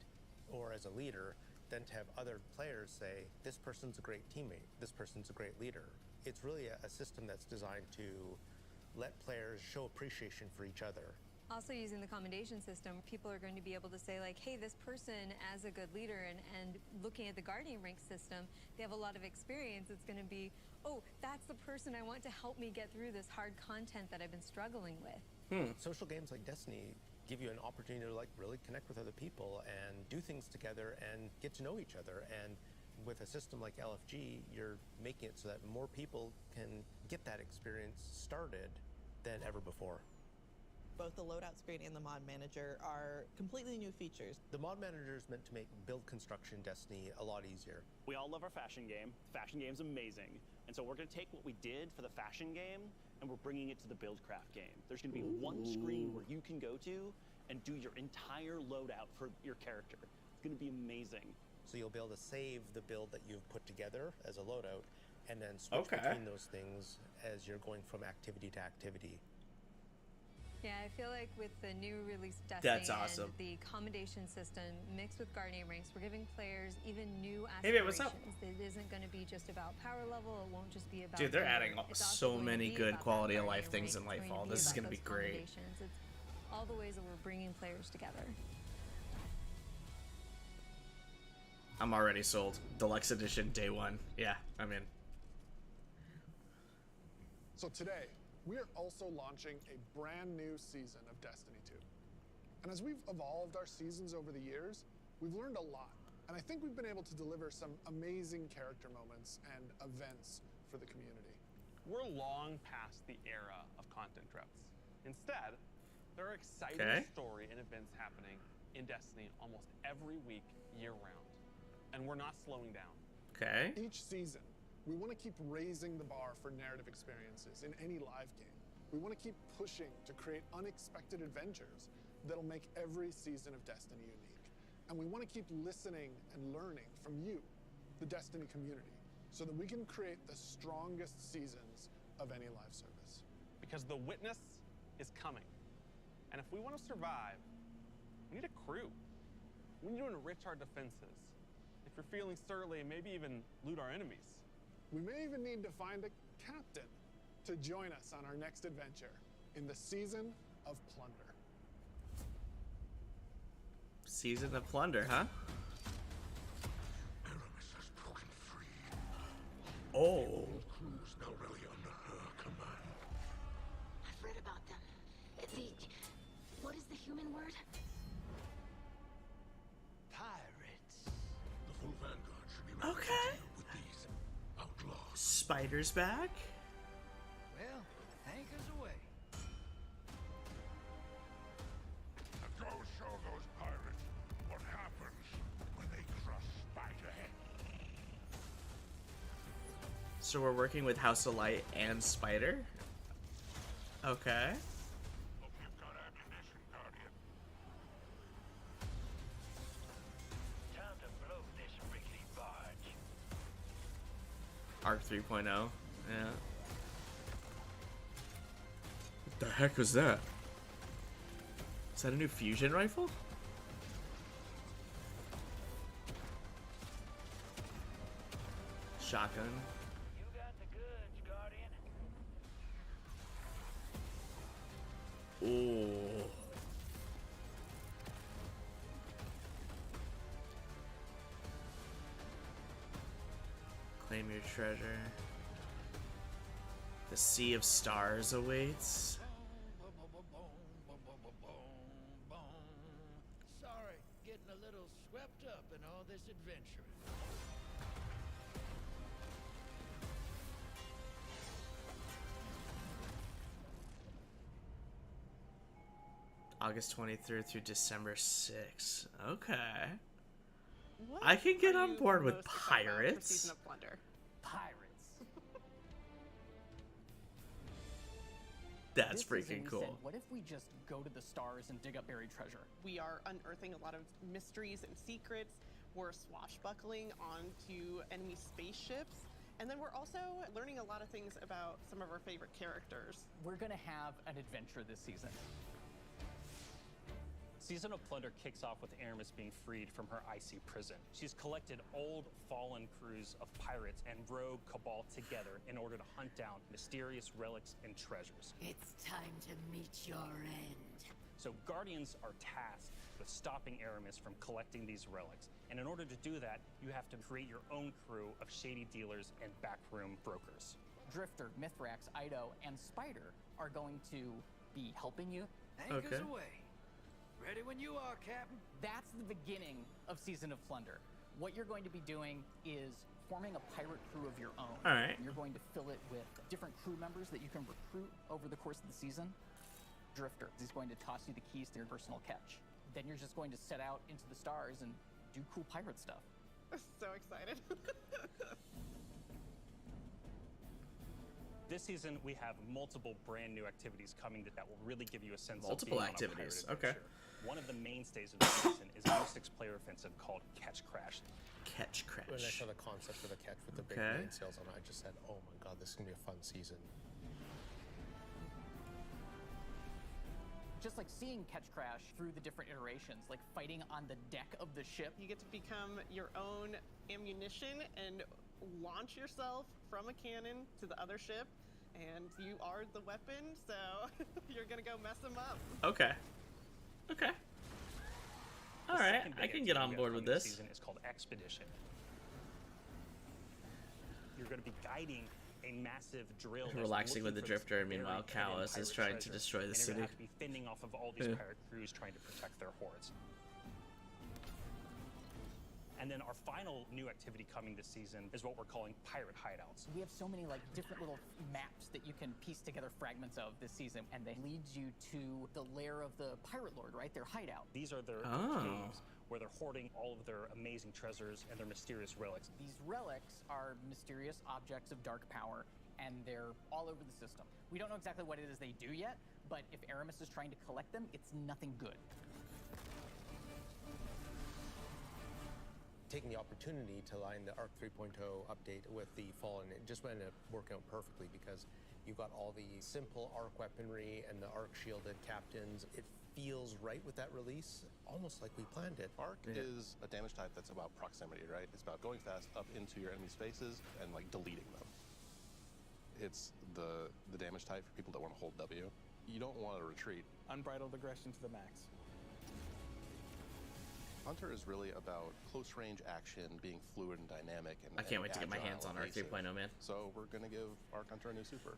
or as a leader than to have other players say, this person's a great teammate, this person's a great leader. It's really a system that's designed to let players show appreciation for each other. Also, using the commendation system, people are going to be able to say like, hey, this person as a good leader, and looking at the Guardian rank system, they have a lot of experience. It's going to be, oh, that's the person I want to help me get through this hard content that I've been struggling with. Social games like Destiny give you an opportunity to like really connect with other people and do things together and get to know each other. And with a system like LFG, you're making it so that more people can get that experience started than ever before. Both the loadout screen and the mod manager are completely new features. The mod manager is meant to make build construction Destiny a lot easier. We all love our fashion game. Fashion game's amazing. And so we're going to take what we did for the fashion game and we're bringing it to the Buildcraft game. There's going to be one screen where you can go to and do your entire loadout for your character. It's going to be amazing. So you'll be able to save the build that you've put together as a loadout and then switch between those things as you're going from activity to activity. Yeah, I feel like with the new release Destiny That's awesome. and the commendation system mixed with Guardian ranks, we're giving players even new Hey, aspirations. babe, what's up? It isn't going to be just about power level. It won't just be about Dude, they're gear. adding It's also so going to many be good about quality that of life Guardian things in rank. It's going Lightfall. to This is about going to be those great. commendations. all the ways that we're bringing players together. I'm already sold. Deluxe edition, day one. Yeah, I'm in. So today, we are also launching a brand new season of Destiny 2. And as we've evolved our seasons over the years, we've learned a lot. And I think we've been able to deliver some amazing character moments and events for the community. We're long past the era of content droughts. Instead, there are exciting story and events happening in Destiny almost every week, year-round. And we're not slowing down. Okay. Each season, we want to keep raising the bar for narrative experiences in any live game. We want to keep pushing to create unexpected adventures that'll make every season of Destiny unique. And we want to keep listening and learning from you, the Destiny community, so that we can create the strongest seasons of any live service. Because the witness is coming. And if we want to survive, we need a crew. We need to enrich our defenses. If you're feeling surly, maybe even loot our enemies. We may even need to find a captain to join us on our next adventure in the Season of Plunder. Season of Plunder, huh? Aramis has broken free. Oh. The whole crew's now really under her command. I've read about them. What is the human word? Pirates. The full vanguard should be ready Okay. to deal with these outlaws. Spider's back? Well, anchors away. And go show those pirates what happens when they crush Spiderhead. So we're working with House of Light and Spider? Okay. Hope you've got ammunition, Guardian. Time to blow this rickety barge. Arc 3.0. Yeah. What the heck was that? Is that a new fusion rifle? Shotgun. You got the goods, Guardian. Ooh. Claim your treasure. The Sea of Stars awaits. Sorry, getting a little swept up in all this adventuring. August 23rd through December 6th. Okay. What I can get are on you board with most excited about for pirates. Season of Plunder? Pirates. That's This freaking season we cool. said, what if we just go to the stars and dig up buried treasure? We are unearthing a lot of mysteries and secrets. We're swashbuckling onto enemy spaceships. And then we're also learning a lot of things about some of our favorite characters. We're gonna have an adventure this season. Season of Plunder kicks off with Aramis being freed from her icy prison. She's collected old, fallen crews of pirates and rogue cabal together in order to hunt down mysterious relics and treasures. It's time to meet your end. So Guardians are tasked with stopping Aramis from collecting these relics. And in order to do that, you have to create your own crew of shady dealers and backroom brokers. Drifter, Mithrax, Ido, and Spider are going to be helping you. Anchors away. Ready when you are, Captain. That's the beginning of Season of Plunder. What you're going to be doing is forming a pirate crew of your own. All right. You're going to fill it with different crew members that you can recruit over the course of the season. Drifter is going to toss you the keys to your personal catch. Then you're just going to set out into the stars and do cool pirate stuff. So excited. This season, we have multiple brand new activities coming that will really give you a sense Multiple of being activities, on a pirate okay. adventure. One of the mainstays of the season is a new 6-player offensive called Catch Crash. Catch Crash. When I saw the concept for the catch with the big Okay. mainsails on it, I just said, oh my god, this is going to be a fun season. Just like seeing Catch Crash through the different iterations, like fighting on the deck of the ship. You get to become your own ammunition and launch yourself from a cannon to the other ship and you are the weapon, so you're gonna go mess them up. Okay. Okay. All The right, second I big can get on activity we board have with coming this. Season is called Expedition. You're going to be guiding a massive drill. that's Relaxing with the looking for this Drifter, and meanwhile buried hidden Callus is pirate trying to treasure, destroy the and you're city. gonna have to be fending off of all these Yeah. pirate crews trying to protect their hordes. And then our final new activity coming this season is what we're calling pirate hideouts. We have so many like different little maps that you can piece together fragments of this season, and they lead you to the lair of the pirate lord, right? Their hideout. These are their Oh. caves where they're hoarding all of their amazing treasures and their mysterious relics. These relics are mysterious objects of dark power, and they're all over the system. We don't know exactly what it is they do yet, but if Aramis is trying to collect them, it's nothing good. Taking the opportunity to line the Arc 3.0 update with the Fallen, it just ended up working out perfectly because you've got all the simple Arc weaponry and the Arc shielded captains. It feels right with that release, almost like we planned it. Arc is a damage type that's about proximity, right? It's about going fast up into your enemy spaces and like deleting them. It's the damage type for people that want to hold W. You don't want to retreat. Unbridled aggression to the max. Hunter is really about close range action, being fluid and dynamic, and I can't wait to get my agile hands on and Arc evasive. 3.0, man. So we're gonna give Arc Hunter a new super.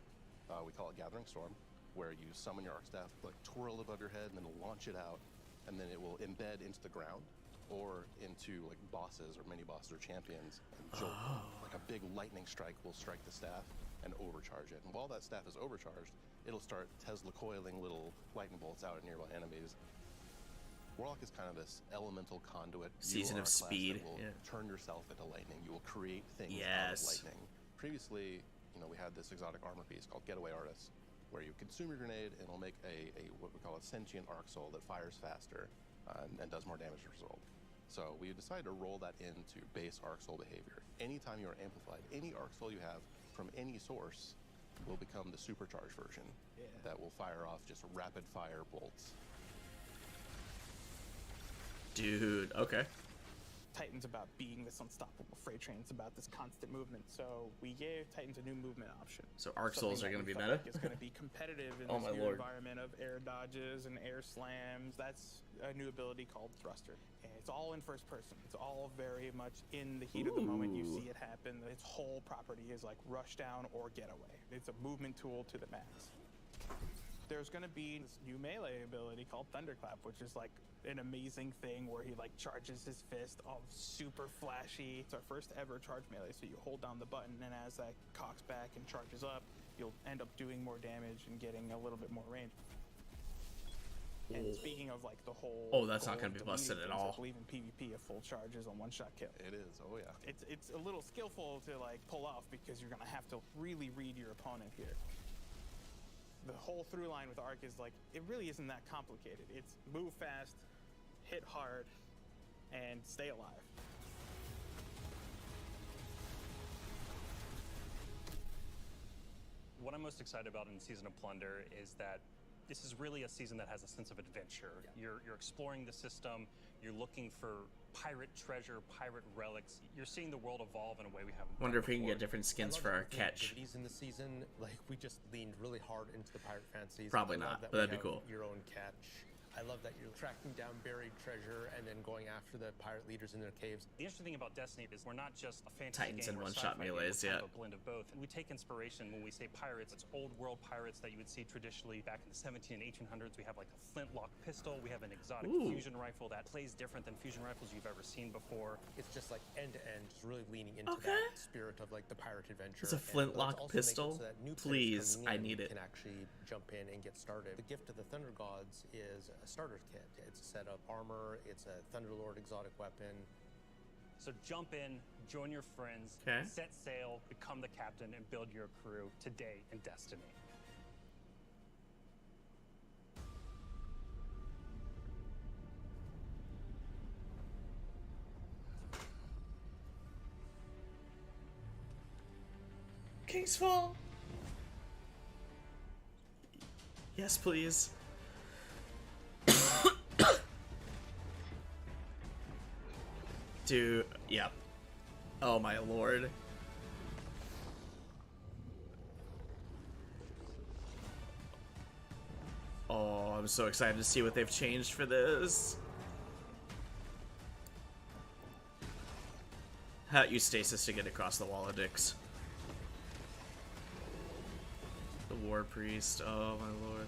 We call it Gathering Storm, where you summon your Arc Staff, like twirl it above your head, and then launch it out, and then it will embed into the ground or into like bosses or mini bosses or champions and jolt them. Like a big lightning strike will strike the staff and overcharge it. And while that staff is overcharged, it'll start Tesla coiling little lightning bolts out at nearby enemies. Warlock is kind of this elemental conduit. Season You are of a class speed, that will yeah. turn yourself into lightning. You will create things out Yes. of lightning. Previously, we had this exotic armor piece called Getaway Artist, where you consume your grenade and it'll make a what we call a sentient arc soul that fires faster and does more damage as a result. So we decided to roll that into base arc soul behavior. Anytime you are amplified, any arc soul you have from any source will become the supercharged version that will fire off just rapid fire bolts. Dude, okay. Titan's about being this unstoppable freight train. It's about this constant movement. So we gave Titans a new movement option. So Arc Souls Something are that gonna be we felt meta? like it's going to be competitive in Oh this my new lord. environment of air dodges and air slams. That's a new ability called Thruster. And it's all in first person. It's all very much in the heat of the moment. You see it happen. Its whole property is like rush down or getaway. It's a movement tool to the max. There's going to be this new melee ability called Thunderclap, which is like an amazing thing where he like charges his fist, all super flashy. It's our first ever charge melee, so you hold down the button, and as that cocks back and charges up, you'll end up doing more damage and getting a little bit more range. And speaking of like the whole That's not goal gonna of be busted deleting at things, all. I believe in PvP, a full charge is a one-shot kill. It is, oh yeah. It's a little skillful to like pull off because you're gonna have to really read your opponent here. The whole through line with Arc is like, it really isn't that complicated. It's move fast, hit hard, and stay alive. What I'm most excited about in Season of Plunder is that this is really a season that has a sense of adventure. You're exploring the system, you're looking for pirate treasure, pirate relics. You're seeing the world evolve in a way we haven't Wonder if done we can before. get different skins I love for that our with the catch. activities in the season, like we just leaned really hard into the pirate fantasies. Probably I love not, that but we that'd be have cool. Your own catch. I love that you're tracking down buried treasure and then going after the pirate leaders in their caves. The interesting thing about Destiny is we're not just a fantasy Titans game and or a one-shot sci-fi game, melees, we're kind yeah. of a blend of both. We take inspiration when we say pirates. It's old world pirates that you would see traditionally back in the 17 and 1800s. We have like a flintlock pistol. We have an exotic Ooh. fusion rifle that plays different than fusion rifles you've ever seen before. It's just like end to end, just really leaning into Okay. that spirit of like the pirate adventure. It's a And flintlock let's also make it pistol? so that new players Please, coming I in need it. Can actually jump in and get started. The gift of the Thunder Gods is a starter kit. It's a set of armor. It's a Thunderlord exotic weapon. So jump in, join your friends, Okay. set sail, become the captain, and build your crew today in Destiny. King's Fall. Yes, please. Dude, yep. Oh my lord. Oh, I'm so excited to see what they've changed for this. How use stasis to get across the wall of dicks. The War Priest, oh my lord.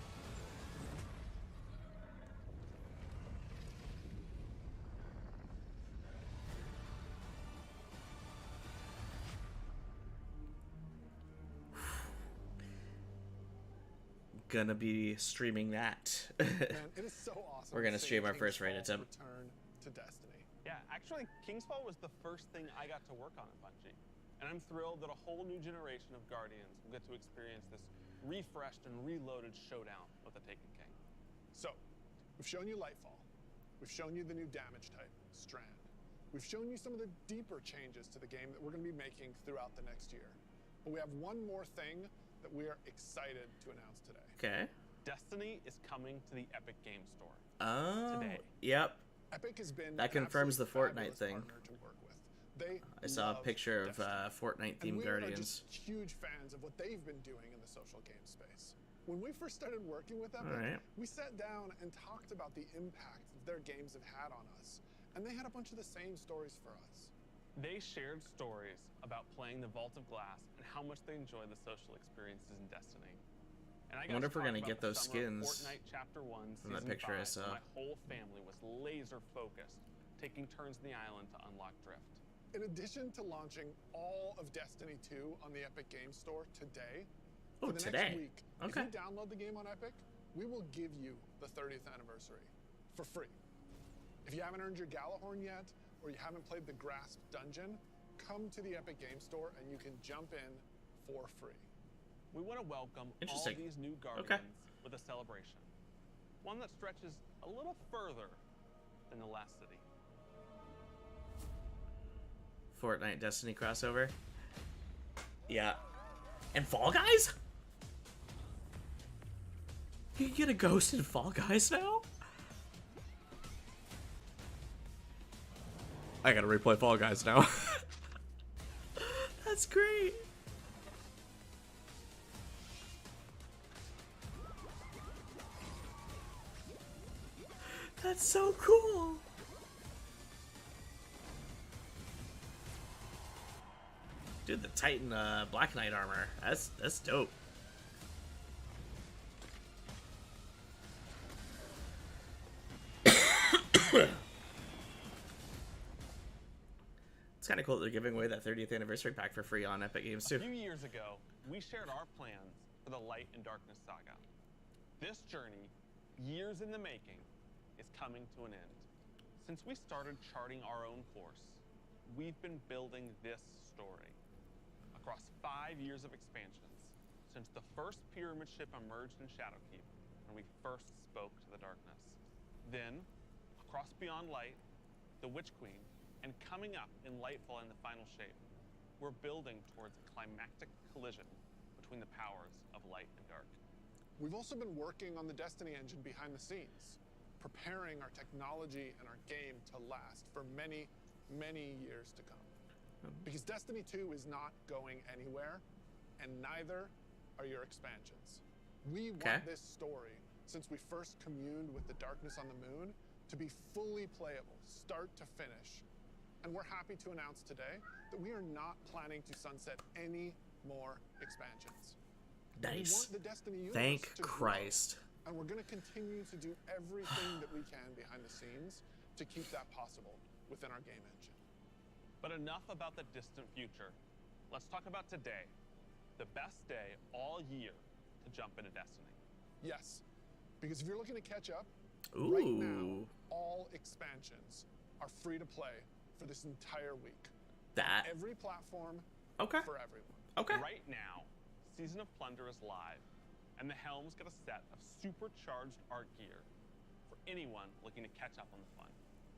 Gonna be streaming that. Man, it is so awesome. We're gonna to see stream our first raid Kingsfall attempt. Return to Destiny. Yeah, actually, Kingsfall was the first thing I got to work on at Bungie. And I'm thrilled that a whole new generation of Guardians will get to experience this refreshed and reloaded showdown with the Taken King. So, we've shown you Lightfall. We've shown you the new damage type, Strand. We've shown you some of the deeper changes to the game that we're going to be making throughout the next year. But we have one more thing that we are excited to announce today. Okay. Destiny is coming to the Epic Game Store. Oh, today. Yep. Epic has been That confirms the Fortnite thing. to work with. They I saw a love picture of Fortnite and themed we Guardians. are just huge fans of what they've been doing in the social game space. When we first started working with Epic, Alright. we sat down and talked about the impact that their games have had on us. And they had a bunch of the same stories for us. They shared stories about playing the Vault of Glass and how much they enjoy the social experiences in Destiny. And I wonder if we're talk gonna about get the those summer of skins Fortnite Chapter 1, from that Season picture I 5, saw. when my whole family was laser focused, taking turns in the island to unlock Drift. In addition to launching all of Destiny 2 on the Epic Game Store today, Oh, for the today. next week, Okay. if you download the game on Epic, we will give you the 30th anniversary for free. If you haven't earned your Galahorn yet, or you haven't played the Grasp Dungeon, come to the Epic Game Store and you can jump in for free. We want to welcome all Interesting. these new Guardians with a celebration. One that stretches a little further than the last city. Fortnite Destiny crossover. Yeah. And Fall Guys? You can get a ghost in Fall Guys now? I gotta replay Fall Guys now. That's great. That's so cool. Dude, the Titan Black Knight armor. That's dope. It's kind of cool that they're giving away that 30th anniversary pack for free on Epic Games too. A few years ago, we shared our plans for the Light and Darkness saga. This journey, years in the making, is coming to an end. Since we started charting our own course, we've been building this story. Across 5 years of expansions, since the first pyramid ship emerged in Shadowkeep, when we first spoke to the darkness. Then, across Beyond Light, the Witch Queen, and coming up in Lightfall in the final shape, we're building towards a climactic collision between the powers of light and dark. We've also been working on the Destiny engine behind the scenes, preparing our technology and our game to last for many, many years to come. Because Destiny 2 is not going anywhere, and neither are your expansions. We want this story, since we first communed with the darkness on the moon, to be fully playable, start to finish. And we're happy to announce today that we are not planning to sunset any more expansions. We Nice. want the Destiny universe Thank to Christ. grow, and we're going to continue to do everything that we can behind the scenes to keep that possible within our game engine. But enough about the distant future. Let's talk about today, the best day all year to jump into Destiny. Yes, because if you're looking to catch up, Ooh. right now, all expansions are free to play for this entire week. That. Every platform, for everyone. Okay. Right now, Season of Plunder is live, and the Helms get a set of supercharged art gear for anyone looking to catch up on the fun.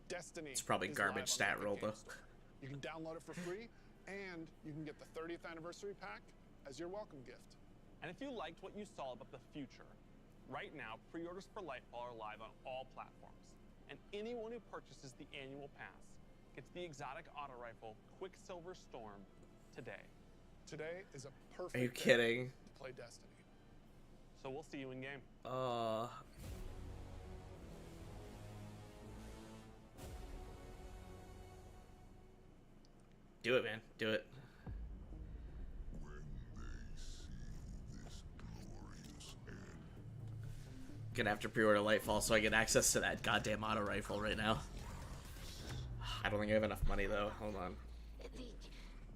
Destiny. It's probably is garbage live on the stat roll Epic though. Games Store. You can download it for free, and you can get the 30th anniversary pack as your welcome gift. And if you liked what you saw about the future, right now, pre-orders for Lightfall are live on all platforms. And anyone who purchases the annual pass gets the exotic auto rifle Quicksilver Storm today. Today is a perfect Are you day kidding? to play Destiny. So we'll see you in game. Do it, man. Do it. Gonna have to pre-order Lightfall so I get access to that goddamn auto rifle right now. I don't think I have enough money though. Hold on.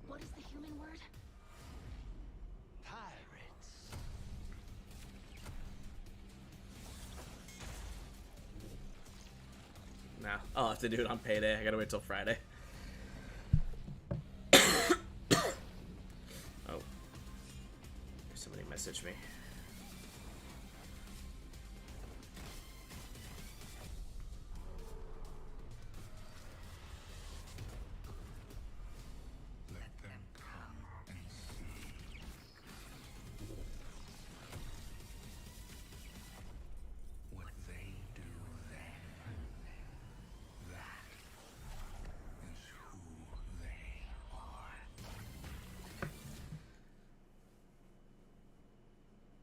What is the human word? Pirates. Nah, I'll have to do it on payday. I gotta wait till Friday. Oh. Somebody messaged me.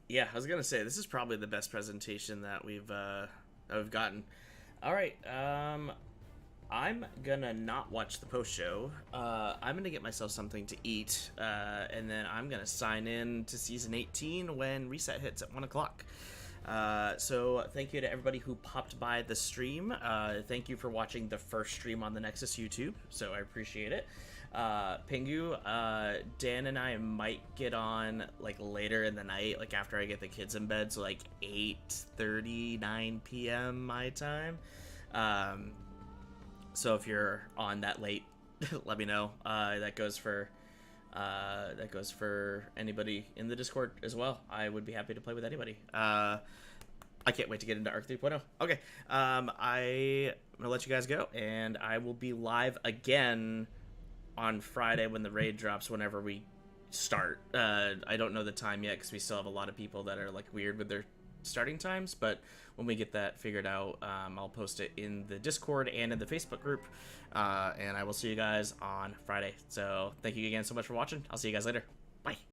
Yeah, I was gonna say this is probably the best presentation that we've gotten. All right, I'm gonna not watch the post show. I'm gonna get myself something to eat, and then I'm gonna sign in to season 18 when reset hits at 1 o'clock. So thank you to everybody who popped by the stream. Thank you for watching the first stream on the Nexus YouTube. So I appreciate it. Pingu, Dan and I might get on like later in the night, like after I get the kids in bed, so like 8:30, 9 p.m. my time. So if you're on that late, let me know. That goes for anybody in the Discord as well. I would be happy to play with anybody. I can't wait to get into Arc 3.0. Okay, I'm gonna let you guys go, and I will be live again on Friday when the raid drops, whenever we start. I don't know the time yet because we still have a lot of people that are like weird with their starting times, but when we get that figured out, I'll post it in the Discord and in the Facebook group, and I will see you guys on Friday. So thank you again so much for watching. I'll see you guys later. Bye.